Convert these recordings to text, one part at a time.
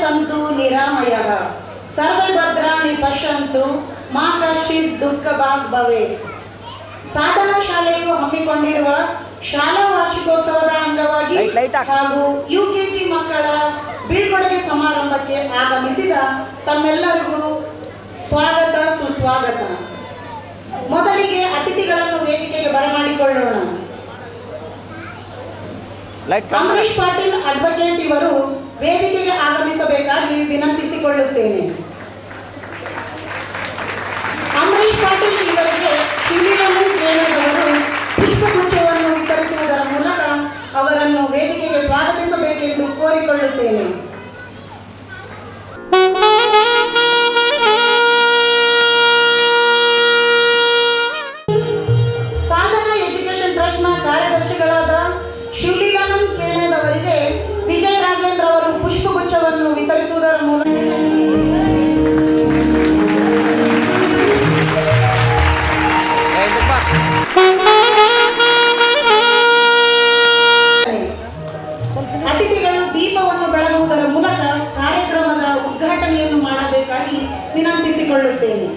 ಸಂತು ನಿರಾಮಯಃ ಸರ್ವೇ ಭದ್ರಾಣಿ ಪಶ್ಯಂತು ಮಾ ಕಶ್ಚಿತ್ ದುಃಖ ಭಾಗ್ ಭವೇತ್. ಸಾಧನಾ ಶಾಲೆಯು ಹಮ್ಮಿಕೊಂಡಿರುವ ಶಾಲಾ ವಾರ್ಷಿಕೋತ್ಸವದ ಅಂಗವಾಗಿ ಹಾಗೂ ಯುಕೆಜಿ ಮಕ್ಕಳ ಬೀಳ್ಕೊಡುಗೆ ಸಮಾರಂಭಕ್ಕೆ ಆಗಮಿಸಿದ ತಮ್ಮೆಲ್ಲರಿಗೂ ಸ್ವಾಗತ ಸುಸ್ವಾಗತ. ಮೊದಲಿಗೆ ಅತಿಥಿಗಳನ್ನು ವೇದಿಕೆಗೆ ಬರಮಾಡಿಕೊಳ್ಳೋಣ. ಅಂಬರೀಶ್ ಪಾಟೀಲ್ ಅಡ್ವೊಕೇಟ್ ಇವರು ವೇದಿಕೆಗೆ ಆಗಮಿಸಬೇಕಾಗಿ ವಿನಂತಿಸಿಕೊಳ್ಳುತ್ತೇನೆ. ಅಂಬರೀಶ್ ಪಾಟೀಲ್ ಇವರಿಗೆ ಶಿವಲಿಂಗಮನ್ ಕೇಳದವರು ಪುಷ್ಪಗುಚ್ಛವನ್ನು ವಿತರಿಸುವುದರ ಮೂಲಕ ಅವರನ್ನು ವೇದಿಕೆಗೆ ಸ್ವಾಗತಿಸಬೇಕೆಂದು ಕೋರಿಕೊಳ್ಳುತ್ತೇನೆ. ಸಾಧನಾ ಎಜುಕೇಶನ್ ಟ್ರಸ್ಟ್ನ ಕಾರ್ಯದರ್ಶಿಗಳಾದ ಶಿವಲಿಂಗಮನ್ ಕೇಳದವರಿಗೆ ವಿಜಯ ರಾಘವೇಂದ್ರ ಅವರು ಪುಷ್ಪಗುಚ್ಛವನ್ನು ವಿತರಿಸುವುದರ ಮೂಲಕ ಅತಿಥಿಗಳು ದೀಪವನ್ನು ಬೆಳಗುವುದರ ಮೂಲಕ ಕಾರ್ಯಕ್ರಮದ ಉದ್ಘಾಟನೆಯನ್ನು ಮಾಡಬೇಕಾಗಿ ವಿನಂತಿಸಿಕೊಳ್ಳುತ್ತೇನೆ.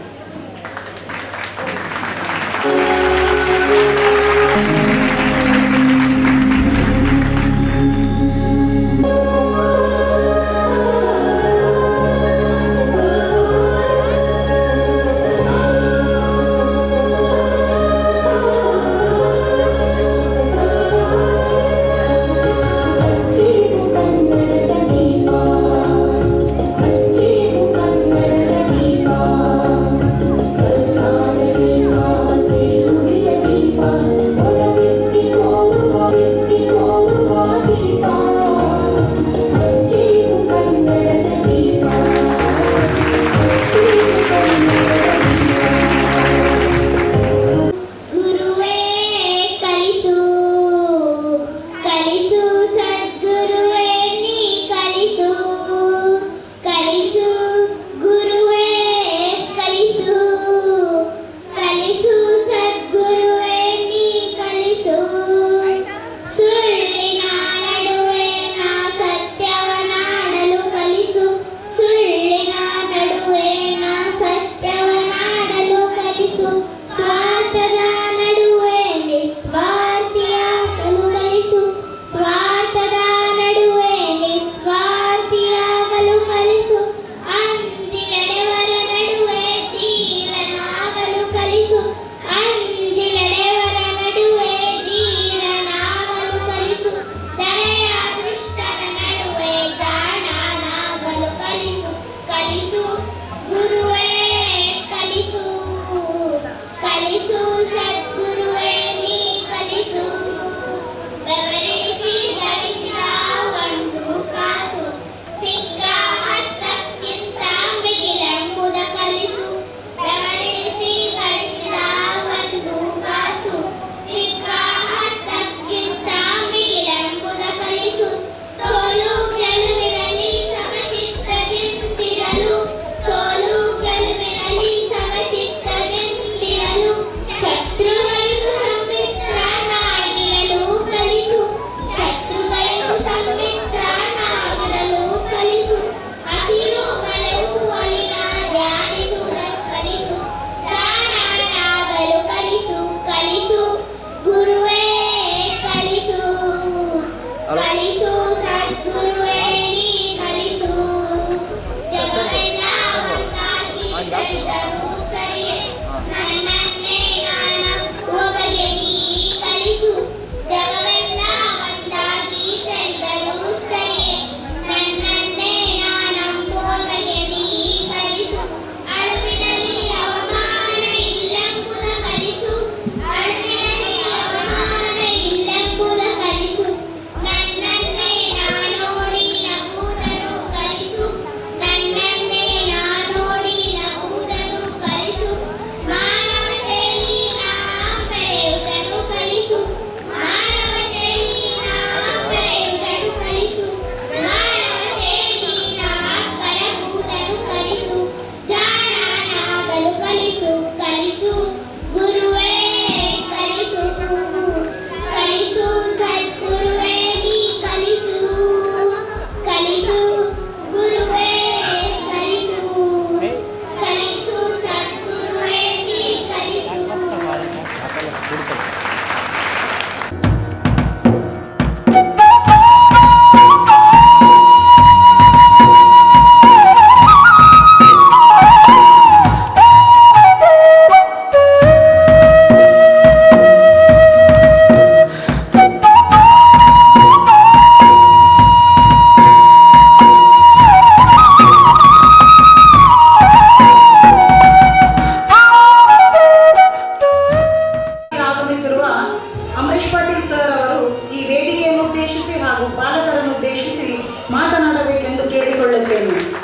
ಮಾಡಿಕೊಳ್ಳುತ್ತೇನೆ.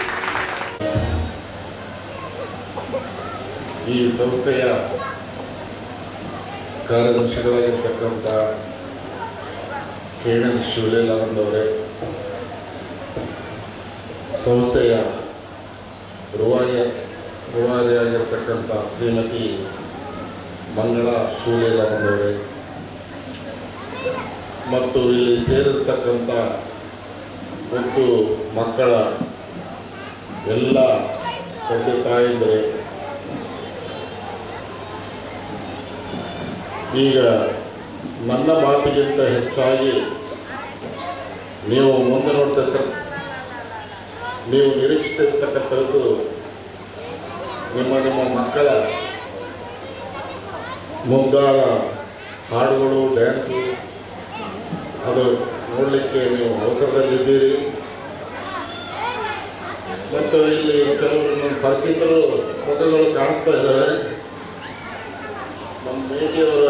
ಈ ಸಂಸ್ಥೆಯ ಕಾರ್ಯದರ್ಶಿಗಳಾಗಿರ್ತಕ್ಕಂಥ ಕೇಣದ ಶಿವಲೀಲಾನಂದವರೇ, ಸಂಸ್ಥೆಯ ರೂವಾರಿಯಾಗಿರ್ತಕ್ಕಂಥ ಶ್ರೀಮತಿ ಮಂಗಳ ಶಿವಲೀಲಾನಂದವರೇ, ಮತ್ತು ಇಲ್ಲಿ ಸೇರಿರ್ತಕ್ಕಂಥ ಮತ್ತು ಮಕ್ಕಳ ಎಲ್ಲ ತಂದೆ ತಾಯಿಯಂದರೆ, ಈಗ ನನ್ನ ಮಾತಿಗಿಂತ ಹೆಚ್ಚಾಗಿ ನೀವು ಮುಂದೆ ನೀವು ನಿರೀಕ್ಷಿಸಿರ್ತಕ್ಕಂಥದ್ದು ನಿಮ್ಮ ಮಕ್ಕಳ ಮುಗ್ಧಾದ ಹಾಡುಗಳು, ಡ್ಯಾನ್ಸು, ಅದು ನೋಡಲಿಕ್ಕೆ ನೀವು ಅವಸರದಲ್ಲಿದ್ದೀರಿ. ಮತ್ತು ಇಲ್ಲಿ ಕೆಲವರು ನಮ್ಮ ಪರಿಚಿತರು ಫೋಟೋಗಳು ಕಾಣಿಸ್ತಾ ಇದ್ದಾರೆ. ನಮ್ಮ ಮೇಟಿಯವರ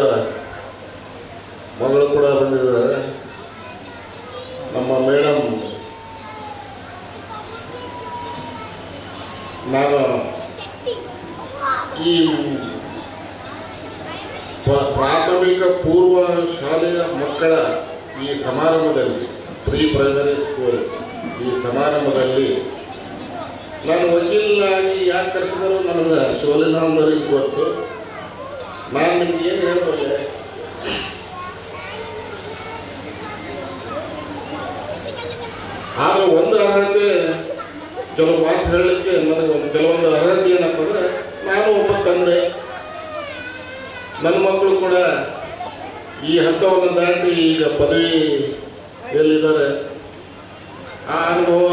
ಮಗಳು ಕೂಡ ಬಂದಿದ್ದಾರೆ. ನಮ್ಮ ಮೇಡಮ್, ನಾನು ಈ ಪ್ರಾಥಮಿಕ ಪೂರ್ವ ಶಾಲೆಯ ಮಕ್ಕಳ ಈ ಸಮಾರಂಭದಲ್ಲಿ, ಪ್ರೀ ಪ್ರೈಮರಿ ಸ್ಕೂಲ್ ಈ ಸಮಾರಂಭದಲ್ಲಿ ನಾನು ವಕೀಲನಾಗಿ ಯಾಕೆ ಕರೆಸಿದ್ರು ನನಗೆ ಶಿವಲೀಲಾನಂದರಿಗೆ ಗೊತ್ತು. ನಾನು ನಿಮ್ಗೆ ಏನು ಹೇಳ್ಬಲ್ಲೆ, ಆದರೆ ಒಂದು ಅರ್ಹತೆ, ಕೆಲವು ಮಾತು ಹೇಳಲಿಕ್ಕೆ ನನಗೆ ಕೆಲವೊಂದು ಅರ್ಹತೆ ಏನಂತಂದರೆ, ನಾನು ಒಬ್ಬ ತಂದೆ, ನನ್ನ ಮಕ್ಕಳು ಕೂಡ ಈ ಹಂತವನ್ನು ದಾಟಿ ಈಗ ಪದವಿಯಲ್ಲಿದ್ದಾರೆ. ಆ ಅನುಭವ,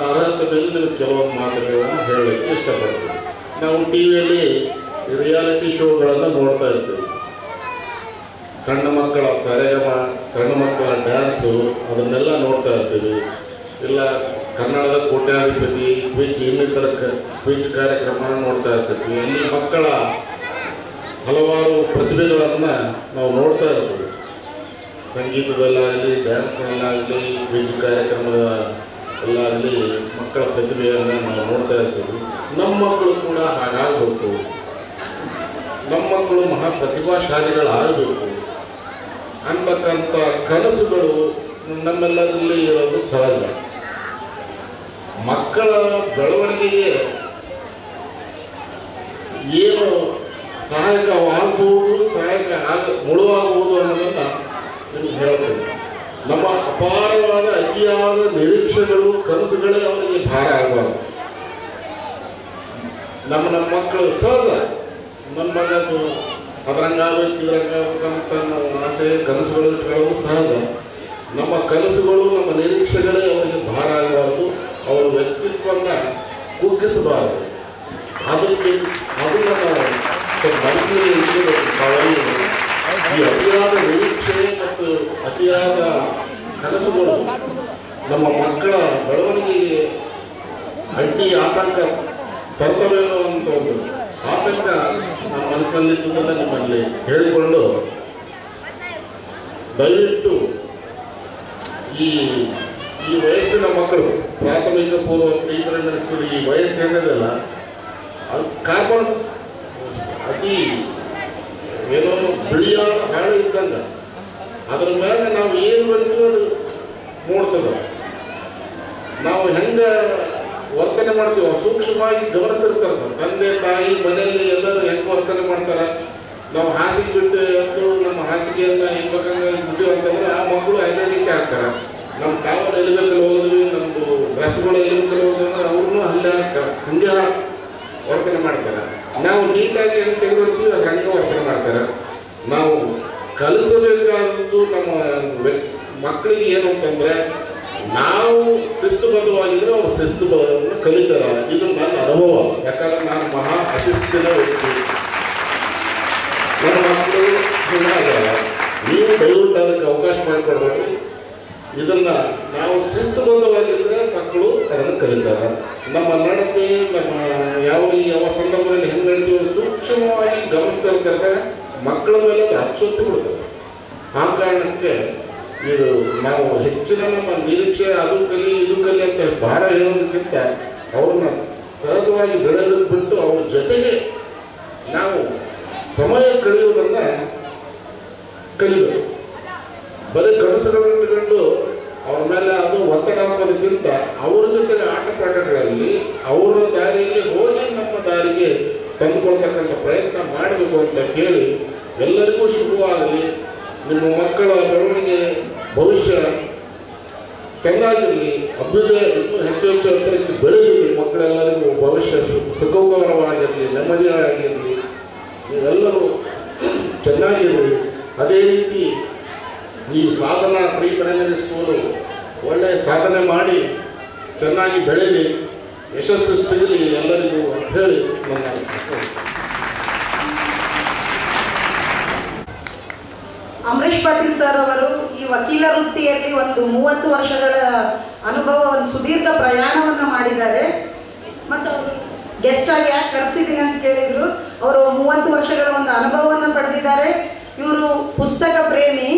ಅರ್ಹತೆ ಮೇಲೆ ನೀವು ಕೆಲವೊಂದು ಮಾತುಗಳನ್ನು ಹೇಳಲಿಕ್ಕೆ ಇಷ್ಟಪಡ್ತೀನಿ. ನಾವು ಟಿ ವಿಯಲ್ಲಿ ರಿಯಾಲಿಟಿ ಶೋಗಳನ್ನು ನೋಡ್ತಾ ಇರ್ತೀವಿ. ಸಣ್ಣ ಮಕ್ಕಳ ಸರೆಗಮ, ಸಣ್ಣ ಮಕ್ಕಳ ಡ್ಯಾನ್ಸು, ಅದನ್ನೆಲ್ಲ ನೋಡ್ತಾ ಇರ್ತೀವಿ. ಇಲ್ಲ ಕನ್ನಡದ ಕೋಟ್ಯಾಧಿಪತಿ ಕ್ವಿಜ್, ಇನ್ನಿತರ ಕ್ವಿಜ್ ಕಾರ್ಯಕ್ರಮ ನೋಡ್ತಾ ಇರ್ತೀವಿ. ಇಲ್ಲಿ ಮಕ್ಕಳ ಹಲವಾರು ಪ್ರತಿಭೆಗಳನ್ನು ನಾವು ನೋಡ್ತಾ ಇರ್ತೀವಿ. ಸಂಗೀತದಲ್ಲಾಗಲಿ, ಡ್ಯಾನ್ಸ್ನಲ್ಲಾಗಲಿ, ಕ್ವಿಜ್ ಕಾರ್ಯಕ್ರಮದ ಎಲ್ಲಾಗಲಿ ಮಕ್ಕಳ ಪ್ರತಿಭೆಯನ್ನು ನಾವು ನೋಡ್ತಾ ಇರ್ತೀವಿ. ನಮ್ಮ ಮಕ್ಕಳು ಕೂಡ ಹಾಗಾಗಬೇಕು, ನಮ್ಮ ಮಕ್ಕಳು ಮಹಾ ಪ್ರತಿಭಾಶಾಲಿಗಳಾಗಬೇಕು ಅಂತಕ್ಕಂಥ ಕನಸುಗಳು ನಮ್ಮೆಲ್ಲರಲ್ಲಿ ಇರೋದು ಸಹಜ. ಮಕ್ಕಳ ಬೆಳವಣಿಗೆಗೆ ಏನು ಸಹಾಯಕವಾಗಬಹುದು, ಮುಳುವಾಗಬಹುದು ಅನ್ನೋದನ್ನು ನಿಮ್ಗೆ ಹೇಳ್ತೇನೆ. ನಮ್ಮ ಅಪಾರವಾದ ಅತಿಯಾದ ನಿರೀಕ್ಷೆಗಳು, ಕನಸುಗಳೇ ಅವರಿಗೆ ಭಾರ ಆಗಬಾರ್ದು. ನಮ್ಮ ಮಕ್ಕಳು ಸಹಜ, ನನ್ನ ಮಗದು ಅದರಂಗಾಗಬೇಕು ಇದರಂಗಾಗಬೇಕಂತ ನಾವು ಆಸೆ ಕನಸುಗಳು ಇಟ್ಕೊಳ್ಳೋದು ಸಹಜ. ನಮ್ಮ ಕನಸುಗಳು, ನಮ್ಮ ನಿರೀಕ್ಷೆಗಳೇ ಅವರಿಗೆ ಭಾರ ಆಗಬಾರ್ದು, ಅವರ ವ್ಯಕ್ತಿತ್ವವನ್ನು ಕುಗ್ಗಿಸಬಾರದು. ಅದನ್ನು ಮನಸ್ಸಿನಲ್ಲಿ ಇಟ್ಕೋಬೇಕು. ಈ ಅತಿಯಾದ ನಿರೀಕ್ಷೆ ಮತ್ತು ಅತಿಯಾದ ಕನಸುಗಳು ನಮ್ಮ ಮಕ್ಕಳ ಬೆಳವಣಿಗೆಗೆ ಅಡ್ಡಿ, ಆತಂಕ ತರ್ತವೇನೋ ಅಂತ ಒಂದು ಆತಂಕ ನಮ್ಮ ಮನಸ್ಸಿನಲ್ಲಿದ್ದುದನ್ನು ನಿಮ್ಮಲ್ಲಿ ಹೇಳಿಕೊಂಡು, ದಯವಿಟ್ಟು ಈ ವಯಸ್ಸಿನ ಮಕ್ಕಳು, ಪ್ರಾಥಮಿಕ ಪೂರ್ವ ಪ್ರೀ ಪ್ರೈಮರಿ ಸ್ಕೂಲ್ ಈ ವಯಸ್ಸು ಏನಿದೆಯಲ್ಲ, ಅದು ಕಾರ್ಬನ್ ಅತಿ ಏನೋ ಬಿಳಿಯಾದ ಹಾಳು ಇದ್ದಂಗೆ, ಅದ್ರ ಮೇಲೆ ನಾವು ಏನು ಬರ್ತೀವಿ ಅದು ಮೂಡ್ತದೆ. ನಾವು ಹೆಂಗೆ ವರ್ತನೆ ಮಾಡ್ತೀವಿ ಸೂಕ್ಷ್ಮವಾಗಿ ಗಮನಿಸಿರ್ತಾರೆ. ತಂದೆ ತಾಯಿ ಮನೆಯಲ್ಲಿ ಎಲ್ಲರೂ ಹೆಂಗೆ ವರ್ತನೆ ಮಾಡ್ತಾರೆ. ನಾವು ಹಾಸಿಗೆ ಬಿಟ್ಟು ಎದ್ದು ನಮ್ಮ ಹಾಸಿಗೆಯನ್ನು ಹೆಂಗೆ ಬಿಟ್ಟಿವಿ ಅಂತಂದ್ರೆ ಆ ಮಕ್ಕಳು ಅದೇ ರೀತಿ ಆಗ್ತಾರೆ. ನಮ್ಮ ಕಾವಲು ಎಲಿಬೇಕಲ್ಲಿ ಹೋದ್ವಿ, ನಮ್ಮದು ಡ್ರೆಸ್ಗಳು ಎಲಿಬೇಕಲ್ಲಿ ಹೋದ್ರೆ ಅವ್ರನ್ನೂ ಅಲ್ಲೇ ಹಾಕ್ತಾರೆ, ಹಂಗೆ ವರ್ತನೆ ಮಾಡ್ತಾರೆ. ನಾವು ನೀಟಾಗಿ ಹೆಂಗೆ ತೆಗೆದಿರ್ತೀವಿ ಅದು ಹಂಗೆ ವರ್ತನೆ ಮಾಡ್ತಾರೆ. ನಾವು ಕಲಿಸಬೇಕಾದದ್ದು ನಮ್ಮ ಮಕ್ಕಳಿಗೆ ಏನು ಅಂತಂದರೆ, ನಾವು ಶಿಸ್ತುಬದ್ಧವಾಗಿದ್ದರೆ ಅವ್ರು ಶಿಸ್ತುಬದ್ಧವನ್ನು ಕಲಿತಾರೆ. ಇದು ನನ್ನ ಅನುಭವ. ಯಾಕಂದ್ರೆ ನಾನು ಮಹಾ ಅಶಿಸ್ತಿನ ವ್ಯಕ್ತಿ. ನನ್ನ ಮಕ್ಕಳು ಹೀಗಾಗಲ್ಲ. ನೀವು ದಯವಿಟ್ಟು ಅದಕ್ಕೆ ಅವಕಾಶ ಮಾಡಿಕೊಡ್ಬೇಕು. ಇದನ್ನು ನಾವು ಶಿಸ್ತುಬದ್ಧವಾಗಿದ್ದರೆ ಮಕ್ಕಳು ಅದನ್ನು ಕಲಿತಾರೆ. ನಮ್ಮ ನಡತೆ, ನಮ್ಮ ಯಾವ ಸಂದರ್ಭದಲ್ಲಿ ಹೆಂಗೆ ನಡೀತೀವಿ ಸೂಕ್ಷ್ಮವಾಗಿ ಗಮನಿಸ್ತಾ ಇರ್ತಾರೆ. ಮಕ್ಕಳ ಮೇಲೆ ಅದು ಅಚ್ಚೊತ್ತು ಬಿಡ್ತದೆ. ಆ ಕಾರಣಕ್ಕೆ ಇದು ನಾವು ಹೆಚ್ಚಿನ ನಮ್ಮ ನಿರೀಕ್ಷೆ ಅದು ಕಲಿ ಇದು ಕಲಿ ಅಂತ ಭಾರ ಹೇಳೋದಕ್ಕಿಂತ ಅವ್ರನ್ನ ಸಹಜವಾಗಿ ಬೆಳೆದು ಬಿಟ್ಟು ಅವ್ರ ಜೊತೆಗೆ ನಾವು ಸಮಯ ಕಳೆಯುವುದನ್ನು ಕಲಿಬೇಕು. ಬರೀ ಕನಸುಗಳನ್ನು ಇಟ್ಕೊಂಡು ಅವ್ರ ಮೇಲೆ ಅದು ಒತ್ತಡ ಹಾಕೋದಕ್ಕಿಂತ ಅವ್ರ ಜೊತೆಗೆ ಆಟ ಪಾಠಗಳಲ್ಲಿ ಅವರ ದಾರಿಗೆ ಹೋಗಿ ನಮ್ಮ ದಾರಿಗೆ ತಂದುಕೊಳ್ತಕ್ಕಂಥ ಪ್ರಯತ್ನ ಮಾಡಬೇಕು ಅಂತ ಕೇಳಿ ಎಲ್ಲರಿಗೂ ಶುಭವಾಗಲಿ. ನಿಮ್ಮ ಮಕ್ಕಳ ಬೆಳವಣಿಗೆ ಭವಿಷ್ಯ ಚೆನ್ನಾಗಿರಲಿ, ಅಭ್ಯುದಯ ಇನ್ನೂ ಹೆಚ್ಚು ಹೆಚ್ಚು ಅಂತರಕ್ಕೆ ಬೆಳೆಯಲಿ. ಮಕ್ಕಳೆಲ್ಲರಿಗೂ ಭವಿಷ್ಯ ಸುಖಕರವಾಗಿರಲಿ, ನೆಮ್ಮದಿಯಾಗಿರಲಿ, ನೀವೆಲ್ಲರೂ ಚೆನ್ನಾಗಿರಲಿ. ಅದೇ ರೀತಿ ಈ ಸಾಧನಾ ಪ್ರೀ ಪ್ರೈಮರಿ ಸ್ಕೂಲು ಒಳ್ಳೆಯ ಸಾಧನೆ ಮಾಡಿ ಚೆನ್ನಾಗಿ ಬೆಳೀಲಿ, ಯಶಸ್ಸು ಸಿಗಲಿ ಎಲ್ಲರಿಗೂ ಅಂತ ಹೇಳಿ ನನ್ನ ಅಮರೀಶ್ ಪಾಟೀಲ್ ಸರ್ ಅವರು ಈ ವಕೀಲ ವೃತ್ತಿಯಲ್ಲಿ ಒಂದು 30 ವರ್ಷಗಳ ಅನುಭವ, ಒಂದು ಸುದೀರ್ಘ ಪ್ರಯಾಣವನ್ನು ಮಾಡಿದ್ದಾರೆ. ಮತ್ತು ಅವರು ಗೆಸ್ಟ್ ಆಗಿ ಯಾಕೆ ಕರೆಸಿದ್ದೀನಿ ಅಂತ ಕೇಳಿದ್ರು. ಅವರು 30 ವರ್ಷಗಳ ಒಂದು ಅನುಭವವನ್ನು ಪಡೆದಿದ್ದಾರೆ. ಇವರು ಪುಸ್ತಕ ಪ್ರೇಮಿ.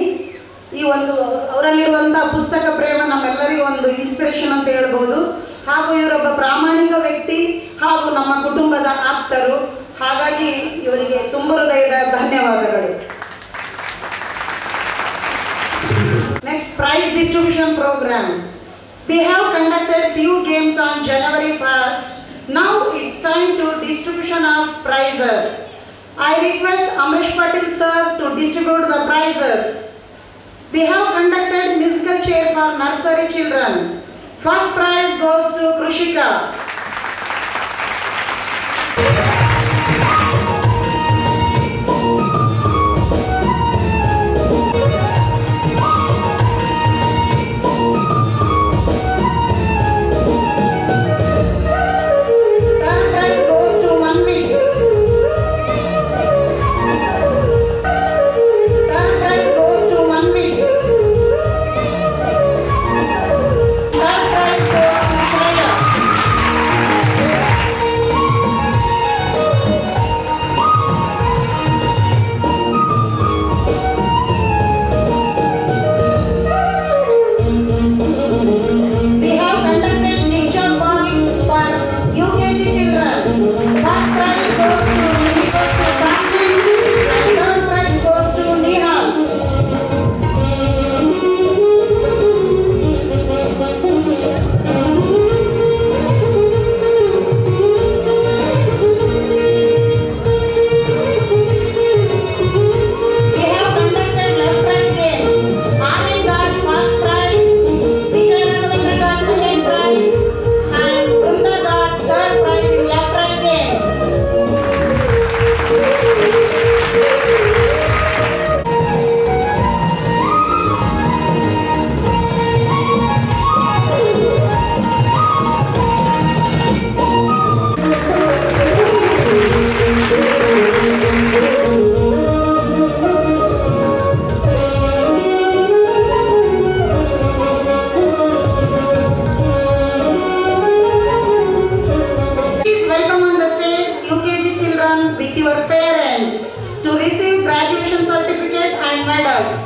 ಈ ಒಂದು ಅವರಲ್ಲಿರುವಂಥ ಪುಸ್ತಕ ಪ್ರೇಮ ನಮ್ಮೆಲ್ಲರಿಗೂ ಒಂದು ಇನ್ಸ್ಪಿರೇಷನ್ ಅಂತ ಹೇಳ್ಬೋದು. ಹಾಗೂ ಇವರೊಬ್ಬ ಪ್ರಾಮಾಣಿಕ ವ್ಯಕ್ತಿ ಹಾಗೂ ನಮ್ಮ ಕುಟುಂಬದ ಆಪ್ತರು. ಹಾಗಾಗಿ ಇವರಿಗೆ ತುಂಬ ಹೃದಯದ ಧನ್ಯವಾದಗಳು. Next, prize distribution program. We have conducted few games on January 1st. Now it's time to distribution of prizes. I request Amrish Patil sir to distribute the prizes. We have conducted musical chair for nursery children. First prize goes to Krushika. With your parents to receive graduation certificate and medals.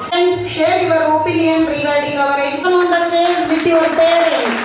Friends, share your opinion regarding our education on the stage with your parents.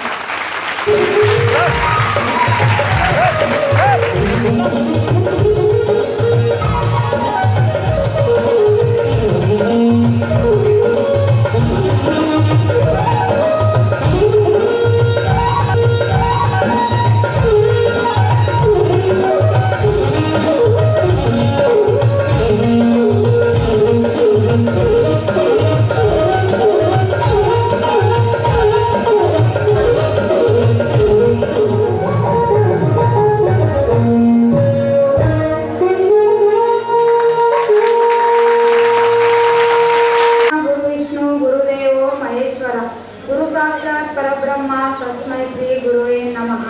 ಪರಬ್ರಹ್ಮ ತಸ್ಮೈ ಶ್ರೀ ಗುರುವೇ ನಮಃ.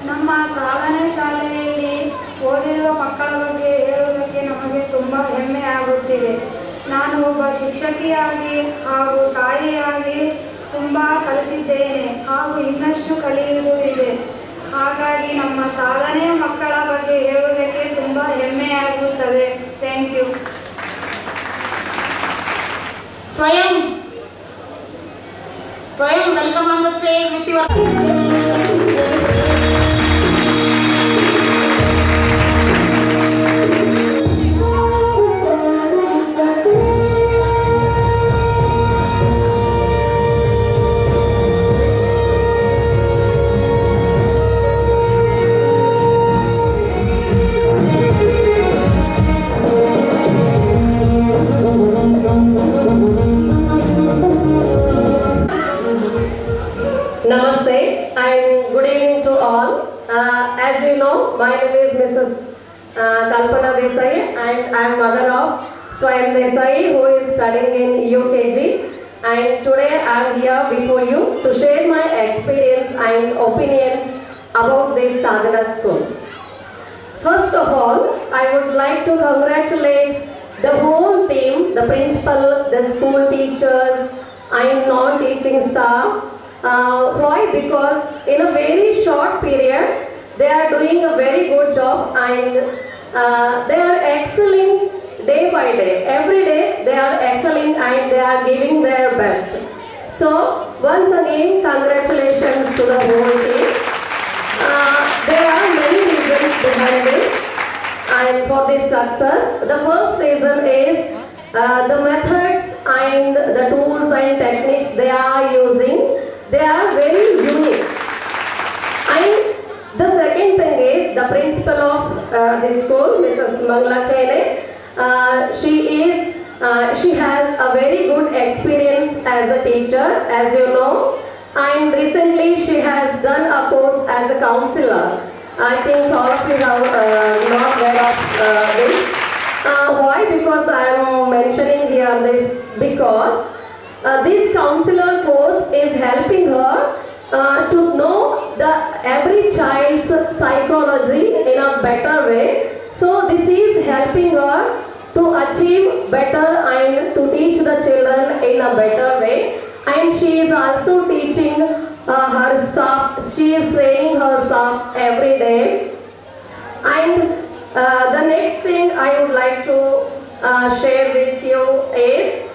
ನಮ್ಮ ಸಾಧನೆ ಶಾಲೆಯಲ್ಲಿ ಓದಿರುವ ಮಕ್ಕಳ ಬಗ್ಗೆ ಹೇಳುವುದಕ್ಕೆ ನಮಗೆ ತುಂಬ ಹೆಮ್ಮೆ ಆಗುತ್ತಿದೆ. ನಾನು ಒಬ್ಬ ಶಿಕ್ಷಕಿಯಾಗಿ ಹಾಗೂ ತಾಯಿಯಾಗಿ ತುಂಬ ಕಲಿತಿದ್ದೇನೆ ಹಾಗೂ ಇನ್ನಷ್ಟು ಕಲಿಯುವುದು ಇದೆ. ಹಾಗಾಗಿ ನಮ್ಮ ಸಾಧನೆಯ ಮಕ್ಕಳ ಬಗ್ಗೆ ಹೇಳುವುದಕ್ಕೆ ತುಂಬ ಹೆಮ್ಮೆಯಾಗುತ್ತದೆ. Thank you. Swayam, welcome on the stage with your Namaste and good evening to all. As you know, my name is Mrs. Kalpana Desai and I am mother of Swayam Desai who is studying in UKG. And today I am here before you to share my experience and opinions about this Sadhana school. First of all, I would like to congratulate the whole team, the principal, the school teachers and non-teaching staff. Why? Because in a very short period, they are doing a very good job and they are excelling day by day. Every day they are excelling and they are giving their best. So once again, congratulations to the whole team. There are many reasons behind this and for this success. The first reason is the methods and the tools and techniques they are using. They are very unique. And the second thing is the principal of this school, Mrs. Mangla Kene. She has a very good experience as a teacher, as you know. And recently she has done a course as a counselor. I think all of you have not read of this. Why? Because I am mentioning here this because this counselor course is helping her to know every child's psychology in a better way. So this is helping her to achieve better and to teach the children in a better way. And she is also teaching her staff. She is training her staff every day. And the next thing I would like to share with you is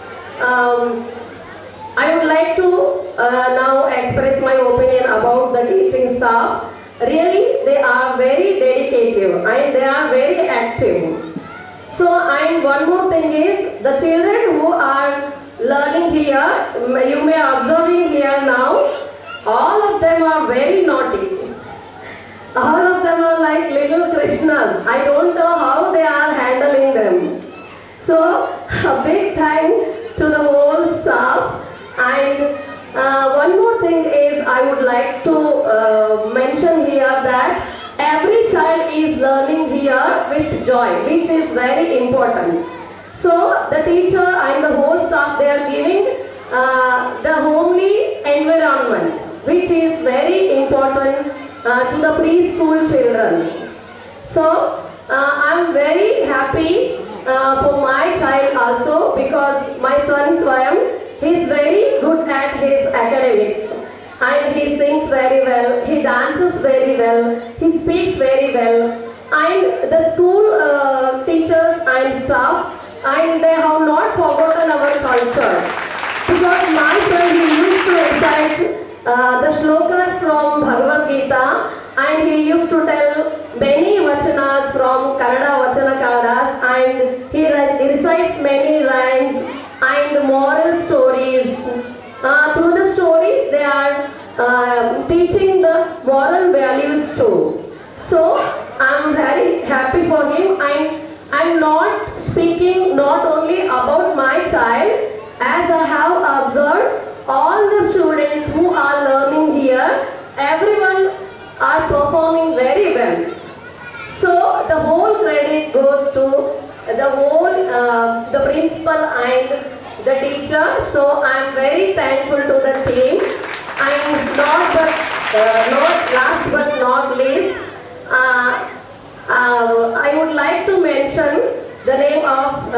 I would like to now express my opinion about the teaching staff. Really, they are very dedicated and they are very active. So, and one more thing is, the children who are learning here, you may observing here now, all of them are very naughty. All of them are like little Krishnas. I don't know how they are handling them. So, a big thanks to the whole staff. And one more thing is I would like to mention here that every child is learning here with joy, which is very important. So the teacher and the whole staff, they are giving the homely environment, which is very important to the preschool children. So I am very happy for my child also because my son Swayam, he is very good at his academics and he sings very well, he dances very well, he speaks very well, and the school teachers and staff, and they have not forgotten our culture because my son, he used to recite the shlokas from Bhagavad Gita and he used to tell many vachanas from Kannada Vachanakaras and he recites many rhymes and moral stories. Through the stories, they are teaching the moral values too. So, I am very happy for him and I am not speaking not only about my child, as I have observed all the students who are learning here, everyone are performing very well. So, the whole credit goes to the whole, the principal and the teacher. So I am very thankful to the team. And not last but not least, I would like to mention the name of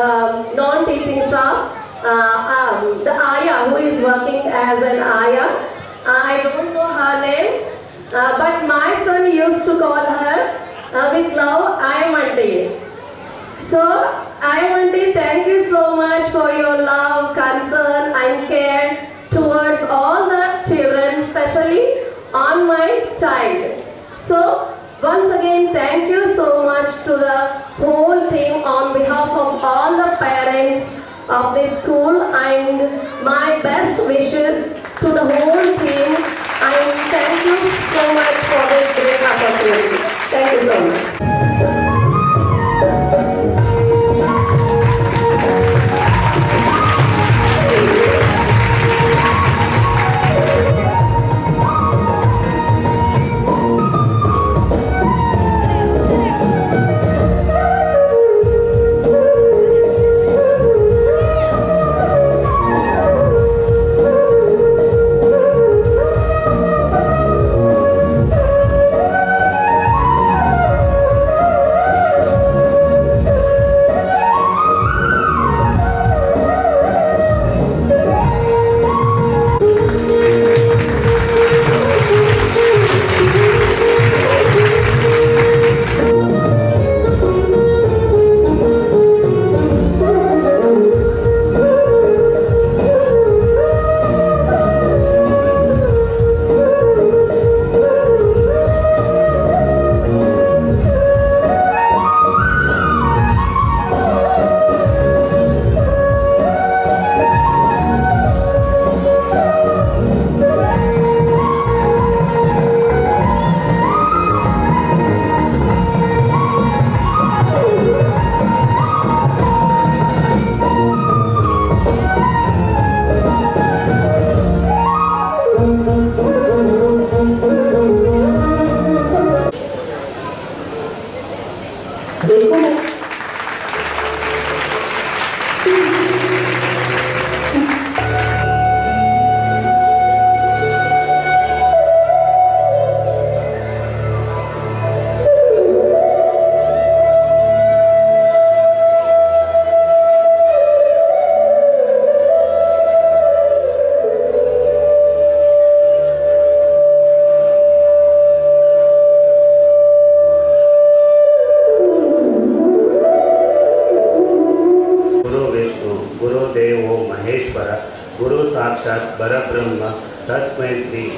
non-teaching staff, the Aya who is working as an Aya. I don't know her name, but my son used to call her with love, I am Auntie. So, I want to thank you so much for your love, concern and care towards all the children, especially on my child. So, once again, thank you so much to the whole team on behalf of all the parents of this school and my best wishes to the whole team and thank you so much for this great opportunity. Thank you so much.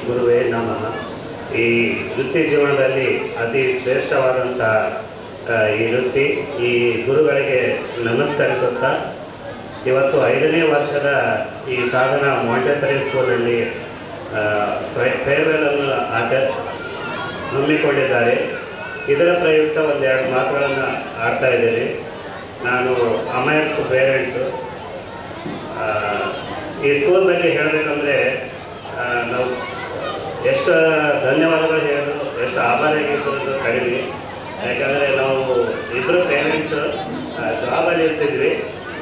ಗುರುವೇ ನಮಃ. ಈ ವೃತ್ತಿ ಜೀವನದಲ್ಲಿ ಅತಿ ಶ್ರೇಷ್ಠವಾದಂಥ ಈ ವೃತ್ತಿ, ಈ ಗುರುಗಳಿಗೆ ನಮಸ್ಕರಿಸುತ್ತಾ ಇವತ್ತು 5ನೇ ವರ್ಷದ ಈ ಸಾಧನ ಮಾಂಟೆಸರಿ ಸ್ಕೂಲಲ್ಲಿ ಫೇರ್ವೆಲನ್ನು ಹಮ್ಮಿಕೊಂಡಿದ್ದಾರೆ. ಇದರ ಪ್ರಯುಕ್ತ ಒಂದೆರಡು ಮಾತುಗಳನ್ನು ಆಡ್ತಾ ಇದ್ದೇನೆ. ನಾನು ಅಮೈರ್ಸ್ ಪೇರೆಂಟ್ಸು. ಈ ಸ್ಕೂಲ್ ಬಗ್ಗೆ ಹೇಳಬೇಕಂದ್ರೆ ನಾವು ಎಷ್ಟು ಧನ್ಯವಾದಗಳು ಹೇಳೋದು, ಎಷ್ಟು ಆಭಾರಿಯಾಗಿರೋದು ಕಡಿಮೆ. ಯಾಕಂದರೆ ನಾವು ಇಬ್ಬರು ಪೇರೆಂಟ್ಸ್ ಜಾಬಲ್ಲಿ ಇರ್ತಿದ್ವಿ.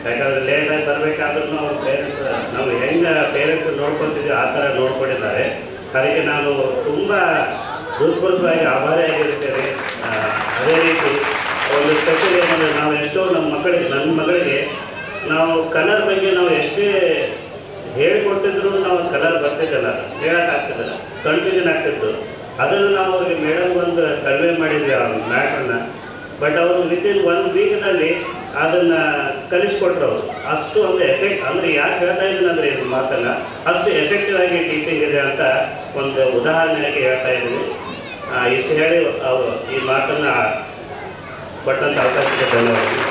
ಯಾಕಂದರೆ ಲೇಟಾಗಿ ಬರಬೇಕಾದ್ರೂ ಅವ್ರ ಪೇರೆಂಟ್ಸ್ ನಾವು ಹೆಂಗೆ ಪೇರೆಂಟ್ಸ್ ನೋಡ್ಕೊತಿದ್ವಿ ಆ ಥರ ನೋಡ್ಕೊಂಡಿದ್ದಾರೆ. ಅದಕ್ಕೆ ನಾನು ತುಂಬ ಹೃತ್ಪೂರ್ವಕವಾಗಿ ಆಭಾರಿಯಾಗಿರ್ತೇನೆ. ಅದೇ ರೀತಿ ಒಂದು ಸ್ಪೆಷಲ್ ಏನಂದರೆ ನಾವು ಎಷ್ಟೋ ನನ್ನ ಮಗಳಿಗೆ ನಾವು ಕಲರ್ ಬಗ್ಗೆ ನಾವು ಎಷ್ಟೇ ಹೇಳಿಕೊಟ್ಟಿದ್ರು ನಾವು ಕಲರ್ ಬರ್ತಿದ್ದಲ್ಲ, ಹೇಳೋಕ್ಕಾಗ್ತಿದ್ದಲ್ಲ, ಕನ್ಫ್ಯೂಷನ್ ಆಗ್ತಿತ್ತು. ಅದನ್ನು ನಾವು ಅವ್ರಿಗೆ ಮೇಡಮ್ ಒಂದು ಕನ್ವೆ ಮಾಡಿದ್ವಿ ಆ ಮ್ಯಾಟ್ರನ್ನ. ಬಟ್ ಅವರು ವಿತಿನ್ 1 ವೀಕ್ನಲ್ಲಿ ಅದನ್ನು ಕಲಿಸ್ಕೊಟ್ರು ಅವರು. ಅಷ್ಟು ಒಂದು ಎಫೆಕ್ಟ್ ಅಂದರೆ ಯಾಕೆ ಹೇಳ್ತಾ ಇದ್ದೀನಿ ಅಂದರೆ ಇದು ಮಾತನ್ನು ಅಷ್ಟು ಎಫೆಕ್ಟಿವ್ ಆಗಿ ಟೀಚಿಂಗ್ ಇದೆ ಅಂತ ಒಂದು ಉದಾಹರಣೆಯಾಗಿ ಹೇಳ್ತಾ ಇದ್ದೀನಿ. ಇಷ್ಟು ಹೇಳಿ ಅವರು ಈ ಮಾತನ್ನು ಕೊಟ್ಟಂಥ ಅವಕಾಶಕ್ಕೆ ಧನ್ಯವಾದಗಳು.